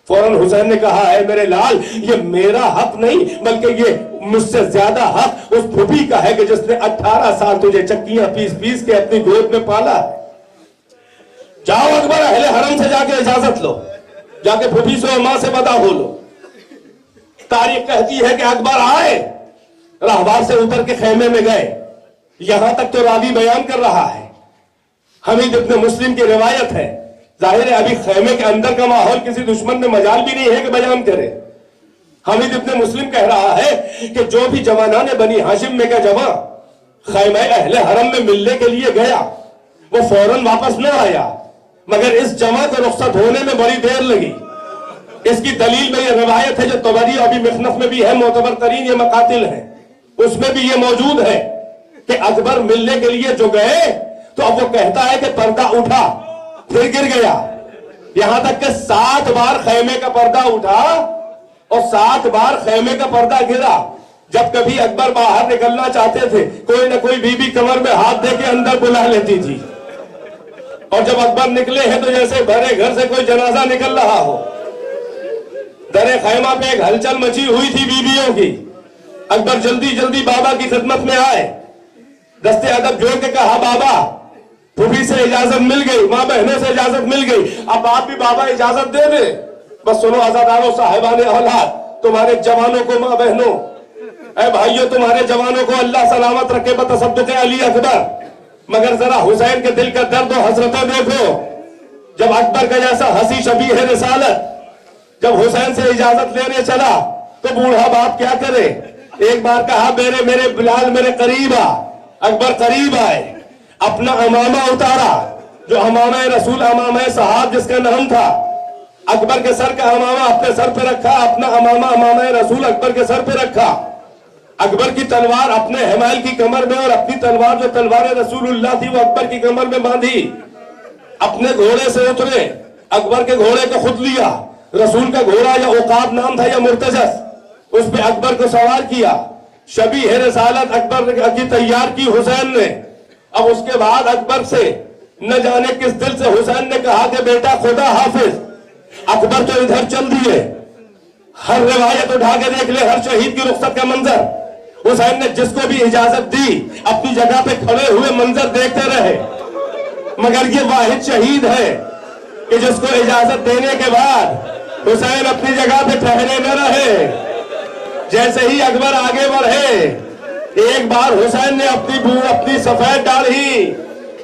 فوراً حسین نے کہا اے میرے لال، یہ میرا حق نہیں بلکہ یہ مجھ سے زیادہ حق اس پھوپھی کا ہے کہ جس نے 18 سال تجھے چکیاں پیس کے اپنی گود میں پالا. جاؤ اکبر، اہل حرم سے جا کے اجازت لو، جا کے پھوپھی سے اور ماں سے بدا ہو لو. تاریخ کہتی ہے کہ اکبر آئے، راہوار سے اوپر کے خیمے میں گئے. یہاں تک تو راوی بیان کر رہا ہے، حمید ابن مسلم کی روایت ہے. ظاہر ہے ابھی خیمے کے اندر کا ماحول کسی دشمن میں مجال بھی نہیں ہے کہ بیان کرے. حمید ابن مسلم کہہ رہا ہے کہ جو بھی جوانان بنی ہاشم میں کا جوان خیمہ اہل حرم میں ملنے کے لیے گیا وہ فوراً واپس نہ آیا، مگر اس جمع کو رخصت ہونے میں بڑی دیر لگی. اس کی دلیل میں یہ روایت ہے جو طبری ابھی مخنف میں بھی ہے، معتبر ترین یہ مقاتل ہے، اس میں بھی یہ موجود ہے کہ اکبر ملنے کے لیے جو گئے تو اب وہ کہتا ہے کہ پردہ اٹھا پھر گر گیا. یہاں تک کہ 7 بار خیمے کا پردہ اٹھا اور 7 بار خیمے کا پردہ گرا. جب کبھی اکبر باہر نکلنا چاہتے تھے کوئی نہ کوئی بی بی کمر میں ہاتھ دے کے اندر بلا لیتی تھی، اور جب اکبر نکلے ہیں تو جیسے بھرے گھر سے کوئی جنازہ نکل رہا ہو. درے خیمہ پہ ایک ہلچل مچی ہوئی تھی بیویوں کی. اکبر جلدی جلدی بابا کی خدمت میں آئے، دستے ادب جوڑ کے کہا بابا پھوپھی سے اجازت مل گئی، ماں بہنوں سے اجازت مل گئی، اب آپ بھی بابا اجازت دے دیں. بس سنو عزاداروں، صاحبان اولاد، تمہارے جوانوں کو، ماں بہنوں، اے بھائیوں، تمہارے جوانوں کو اللہ سلامت رکھے بتصدق علی اکبر. مگر ذرا حسین کے دل کا درد و حسرتیں دیکھو. جب اکبر کا جیسا حسی شبیہ رسالت جب حسین سے اجازت لینے چلا تو بوڑھا باپ کیا کرے. ایک بار کہا میرے بلال میرے قریب آ. اکبر قریب آئے، اپنا امامہ اتارا، جو امامہ رسول، امامہ صحاب جس کا نام تھا. اکبر کے سر کا امامہ اپنے سر پہ رکھا، اپنا امامہ امامہ رسول اکبر کے سر پہ رکھا. اکبر کی تلوار اپنے حمال کی کمر میں اور اپنی تلوار جو تلوار رسول اللہ تھی وہ اکبر کی کمر میں باندھی. اپنے گھوڑے سے اترے، اکبر کے گھوڑے کو خود لیا. رسول کا گھوڑا یا عقاب نام تھا یا مرتجس، اس پہ اکبر کو سوار کیا. شبیہ رسالت اکبر کی تیار کی حسین نے. اب اس کے بعد اکبر سے نہ جانے کس دل سے حسین نے کہا کہ بیٹا خدا حافظ. اکبر تو ادھر چل دیے. ہر روایت اٹھا کے دیکھ لے, ہر شہید کی رخصت کا منظر. حسین نے جس کو بھی اجازت دی اپنی جگہ پہ کھڑے ہوئے منظر دیکھتے رہے. مگر یہ واحد شہید ہے کہ جس کو اجازت دینے کے بعد حسین اپنی جگہ پہ ٹھہرے نہ رہے. جیسے ہی اکبر آگے بڑھے, ایک بار حسین نے اپنی سفید داڑھی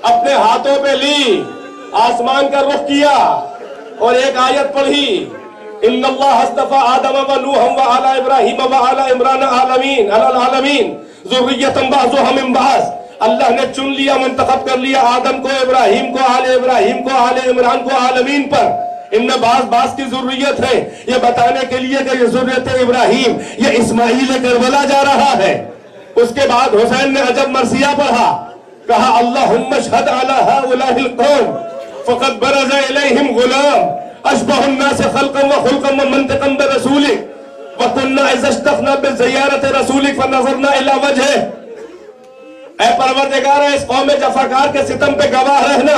اپنے ہاتھوں پہ لی, آسمان کا رخ کیا اور ایک آیت پڑھی, ان اللہ اصطفى آدم و نوح و آل ابراہیم و آل عمران علی العالمین ذریۃ بعضھا من بعض. اللہ نے چن لیا, منتخب کر لیا آدم کو, ابراہیم کو, آل ابراہیم کو, آل عمران کو عالمین پر. ان میں بعض کی ضروریت ہے, یہ بتانے کے لیے کہ یہ ضروریت ابراہیم, یہ اسماعیل کربلا جا رہا ہے. اس کے بعد حسین نے عجب مرثیہ پڑھا, کہا اللہم اشہد علی ہؤلاء القوم فقد برز الیہم غلام اشبہ الناس خلقا وخلقا ومنطقا برسولک وکننا اذا اشتقنا بزیارت رسولک فنظرنا الی وجہہ. اے پروردگار, اس قوم جفاکار کے ستم پہ گواہ رہنا.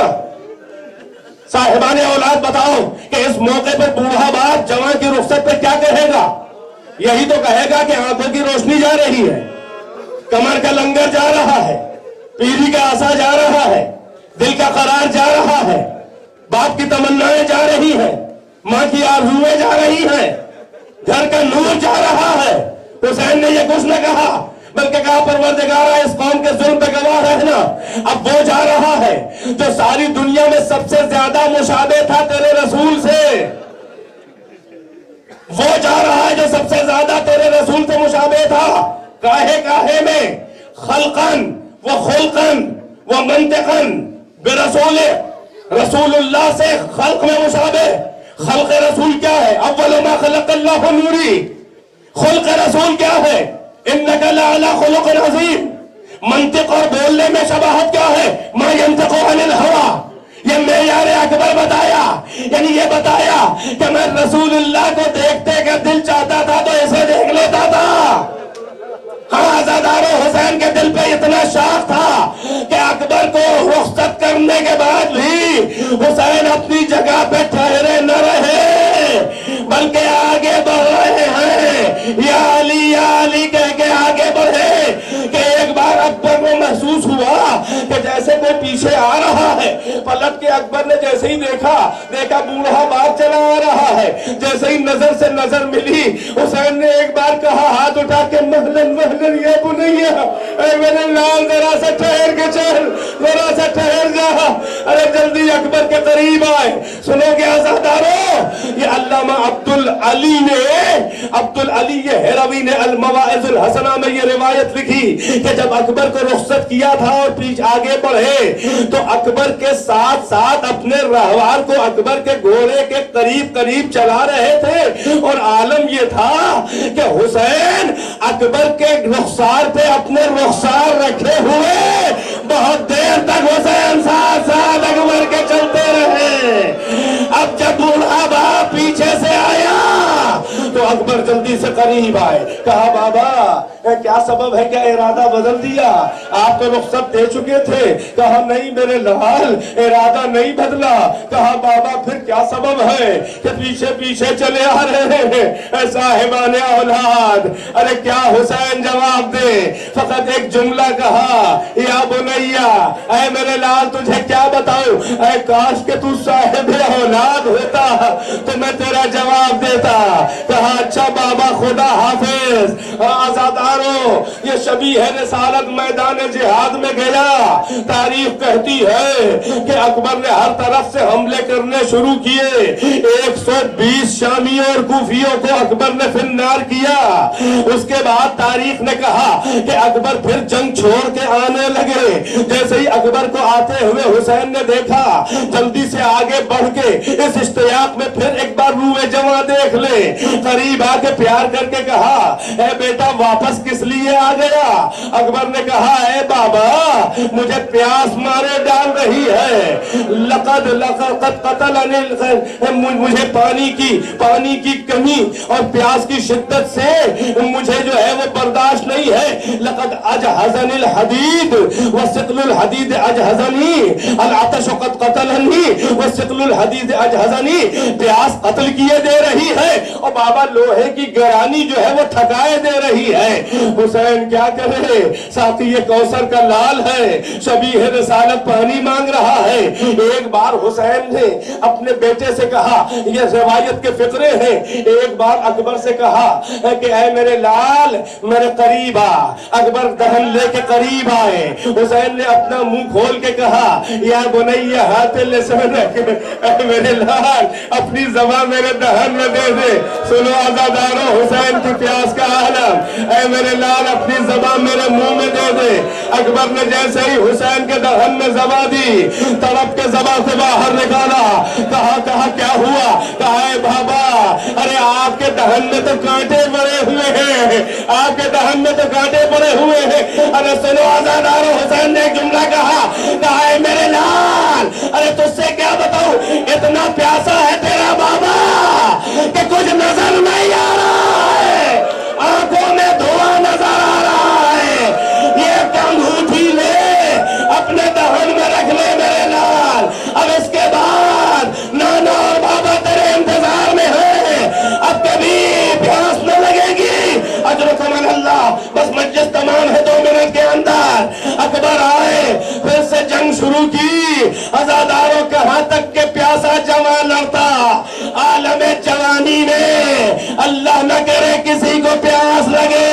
صاحبان اولاد بتاؤ کہ اس موقع پر بوڑھا باپ جوان کی رخصت پہ کیا کہے گا؟ یہی تو کہے گا کہ آنکھوں کی روشنی جا رہی ہے, کمر کا لنگر جا رہا ہے, پیری کا عصا جا رہا ہے, دل کا قرار جا رہا ہے, باپ کی تمنائیں جا رہی ہیں, ماں کی آرزویں جا رہی ہیں, گھر کا نور جا رہا ہے. حسین نے یہ کچھ نہ کہا بلکہ کہا پروردگارہ اس قوم کے ظلم پہ گواہ رہنا. اب وہ جا رہا ہے جو ساری دنیا میں سب سے زیادہ مشابہ تھا تیرے رسول سے, وہ جا رہا ہے جو سب سے زیادہ تیرے رسول سے مشابہ تھا. کاہے میں خلقن و خلقن و منطقن برسول, رسول اللہ سے خلق میں مشابہ. خلق رسول کیا ہے؟ اول ما خلق اللہ نوری. خلق رسول کیا ہے؟ انک لعلی خلق عظیم. منطق اور بولنے میں شباہت کیا ہے؟ ما ینطق عن الہوی. یہ معیار اکبر بتایا, یعنی یہ بتایا کہ میں رسول اللہ کو دیکھتے کہ دل چاہتا تھا تو اسے دیکھ لیتا تھا. ہاں عزادارو, حسین کے دل پہ اتنا شوق تھا کہ اکبر کو رخصت کرنے کے بعد بھی حسین اپنی جگہ پہ ٹھہرے نہ رہے بلکہ آگے بڑھ رہے ہیں. یا علی کہہ کے آگے بڑھے کہ ایک بار اکبر کو محسوس ہوا کہ جیسے کوئی پیچھے آ رہا ہے. پلٹ کے اکبر نے جیسے ہی دیکھا بوڑھا باپ چلا آ رہا ہے. جیسے ہی نظر سے نظر ملی, حسین نے ایک بار کہا ہاتھ اٹھا کے مہلن مہلن یا بنیا, اے میرے لال ذرا سا ٹھہر کے چل, ذرا سا ٹھہر جا, ارے جلدی اکبر کے قریب آئے. سنو گے عزادارو, یہ علامہ عبدالعلی ہروی نے المواعظ الحسنہ میں یہ روایت لکھی کہ جب اکبر کو رخصت کیا تھا اور پیچھے آگے بڑھے تو اکبر کے ساتھ ساتھ اپنے رہوار کو اکبر کے گھوڑے کے قریب چلا رہے تھے. اور عالم یہ تھا کہ حسین اکبر کے رخسار پہ اپنے رخسار رکھے ہوئے بہت دیر تک حسین ساتھ اکبر کے چلتے رہے. اب جب بوڑھا باپ پیچھے سے آیا تو اکبر جلدی سے قریب آئے. کہا بابا کیا سبب ہے, کیا ارادہ بدل دیا؟ آپ تو رخصت دے چکے تھے. کہا نہیں میرے لال, ارادہ نہیں بدلا. کہا بابا پھر کیا سبب ہے کہ پیچھے چلے آ رہے ہیں؟ صاحبان اولاد, ارے کیا حسین جواب دے. فقط ایک جملہ کہا, یا بنیا, اے میرے لال تجھے کیا بتاؤں, اے کاش کہ تو صاحب اولاد ہوتا تو میں تیرا جواب دیتا. کہا اچھا بابا خدا حافظ. آزادارو, یہ شبیہ رسالت میدان جہاد میں گیا. تاریخ کہتی ہے کہ اکبر نے ہر طرف سے حملے کرنے شروع کیے. 120 شامیوں اور کوفیوں کو اکبر نے فنار کیا. اس کے بعد تاریخ نے کہا کہ اکبر پھر جنگ چھوڑ کے آنے لگے. جیسے ہی اکبر کو آتے ہوئے حسین نے دیکھا, جلدی سے آگے بڑھ کے اس اشتیاق میں پھر ایک بار روئے جواں دیکھ لے. قریب آ کے پیار کر کے کہا اے بیٹا واپس کس لیے آ گیا؟ اکبر نے کہا اے بابا مجھے پیاس مارے ڈال رہی ہے، لقد قتلنی، مجھے پانی کی کمی اور پیاس کی شدت سے مجھے جو ہے وہ برداشت نہیں ہے، لقد اجہزنی الحدید وثقل الحدید اجہزنی، العطش قد قتلنی وثقل الحدید اجہزنی، پیاس قتل کیے دے رہی ہے اور بابا لوہے کی گرانی جو ہے وہ تھکائے دے رہی ہے۔ حسین کیا کرے، ساقی کوثر کا لال ہے، شبیہ رسالت پانی مانگ رہا ہے۔ ایک بار حسین نے اپنے بیٹے سے کہا، یہ روایت کے فقرے ہیں، ایک بار اکبر سے کہا کہ اے میرے لال میرے قریب آ۔ اکبر دہن لے کے قریب آئے، حسین نے اپنا منہ کھول کے کہا یا بنی ہاتھ لسانک، اے میرے لال اپنی زبان میرے دہن میں دے دے۔ سنو عزادارو حسین کی پیاس کا عالم، اے میرے لال اپنی زبان میرے منہ میں دے دے۔ اکبر نے جیسے ہی حسین کے دہن میں زبان دی، تڑپ کے زبان سے باہر نکالا، کہا کیا ہوا؟ کہا اے بابا ارے آپ کے دہن میں تو کانٹے پڑے ہوئے ہیں، آپ کے دہن میں تو کانٹے پڑے ہوئے ہیں۔ ارے سنو عزادارو حسین نے ایک جملہ کہا اے میرے لال ارے تجھ سے کیا بتاؤں، اتنا پیاسا ہے تیرا بابا کہ کچھ نظر نہیں آ رہا ہے، آنکھوں میں دھواں نظر آ رہا ہے، یہ انگوٹھی لے اپنے دہن میں رکھ لے میرے لال، اب اس کے بعد نانا اور بابا تیرے انتظار میں ہے، اب کبھی پیاس نہ لگے گی، اجرکم اللہ۔ بس مجلس تمام ہے 2 منٹ کے اندر۔ اکبر آئے، پھر سے جنگ شروع کی، عزاداروں کہاں تک کہ پیاسا جوان لڑتا، عالم جوانی میں اللہ نہ کرے کسی کو پیاس لگے،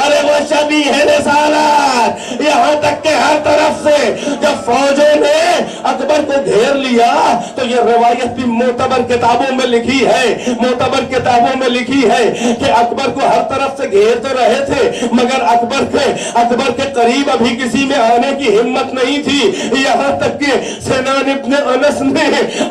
ارے وہ شبیہ رسالت، یہاں تک کہ ہر طرف سے جب فوجوں نے اکبر کو گھیر لیا تو یہ روایت بھی معتبر کتابوں میں لکھی ہے کہ اکبر کو ہر طرف سے گھیر تو رہے تھے مگر اکبر کے قریب ابھی کسی میں آنے کی ہمت نہیں تھی، یہاں تک کہ سنان ابن انس نے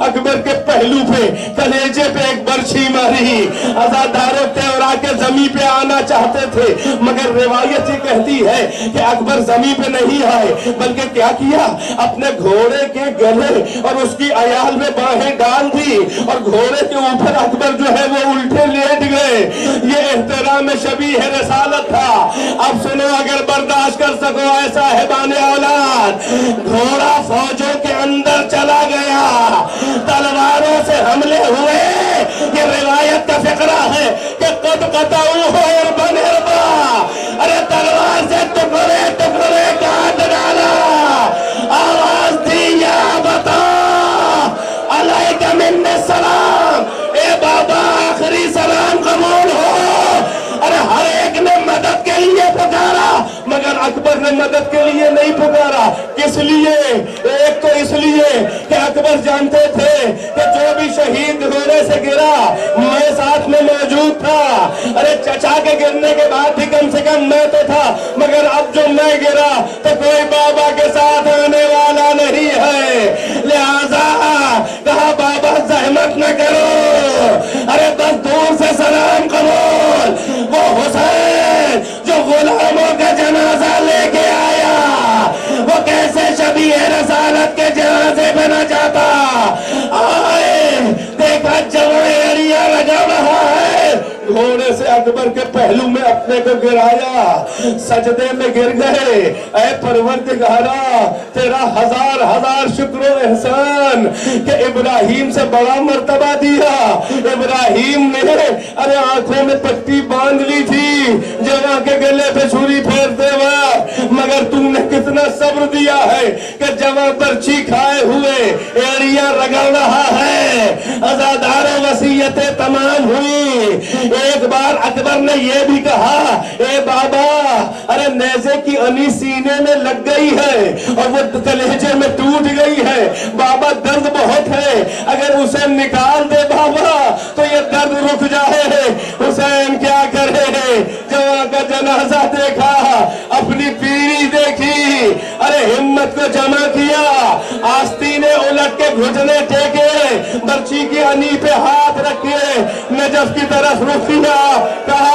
اکبر کے پہلو پہ کلیجے پہ ایک برچھی ماری، عزاداروں تیورا کے زمین پہ آنا چاہتے تھے مگر روایت یہ کہتی ہے کہ اکبر زمین پہ نہیں آئے بلکہ کیا کیا، اپنے گھوڑے کے گلے اور اس کی عیال میں باہیں ڈال دی اور گھوڑے کے اوپر اکبر جو ہے وہ الٹے لیٹ گئے۔ یہ احترام شبیہ رسالت تھا۔ اب سنو اگر برداشت کر سکو اے صاحبان اولاد، گھوڑا فوجوں کے اندر چلا گیا، تلواروں سے حملے ہوئے، یہ روایت کا فقرہ ہے کہ قد قطعوہ اربن اربا، ارے تلوار سے ٹکڑے ٹکڑے کاٹ ڈالا، آواز دی یا بتا علیک من السلام، اے بابا آخری سلام قبول ہو۔ ارے ہر ایک نے مدد کے لیے پکارا مگر اکبر نے مدد کے لیے نہیں پکارا، کس لیے؟ ایک تو اس لیے کہ اکبر جانتے تھے کہ جو بھی شہید گھوڑے سے گرا میں ساتھ میں موجود تھا، ارے چچا کے گرنے کے بعد بھی کم سے کم میں تو تھا مگر اب جو میں گرا تو کوئی بابا کے ساتھ آنے والا نہیں ہے، لہذا کہا بابا زحمت نہ کرو، ارے بس دور سے سلام قبول۔ وہ حسین جو غلاموں کا جنازہ لے کے آیا وہ کیسے شبیہ رسالت کے جنازے پہ نہ جاتا، آئے دیکھا جوان ایڑیاں لگا رہا ہے، گھوڑے سے اکبر کے پہلو میں اپنے کو گرایا، سجدے میں گر گئے، اے پروردگارا تیرا ہزار ہزار شکر و احسان کہ ابراہیم سے بڑا مرتبہ دیا۔ ابراہیم نے ارے آنکھوں میں پٹی باندھ لی تھی جوان کے گلے پہ چھری پھیرتے وقت، مگر تم نے کتنا صبر دیا ہے کہ جوان برچھی کھائے ہوئے ایڑیاں رگڑ رہا ہے۔ عزاداروں وصیتیں تمام ہوئی، ایک بار اکبر نے یہ بھی کہا اے بابا ارے نیزے کی انی سینے میں لگ گئی ہے اور وہ کلیجے میں ٹوٹ گئی ہے، بابا درد بہت ہے، اگر اسے نکال دے بابا تو یہ درد رک جائے۔ حسین کیا کرے، جوان کا جنازہ دیکھا، اپنی پیری دیکھی، ارے ہمت کو جمع کیا، آستینے الٹ کے گھٹنے ٹیکے، برچھی کی انی پہ ہاتھ رکھے، نجف کی طرف رخ کیا، کہا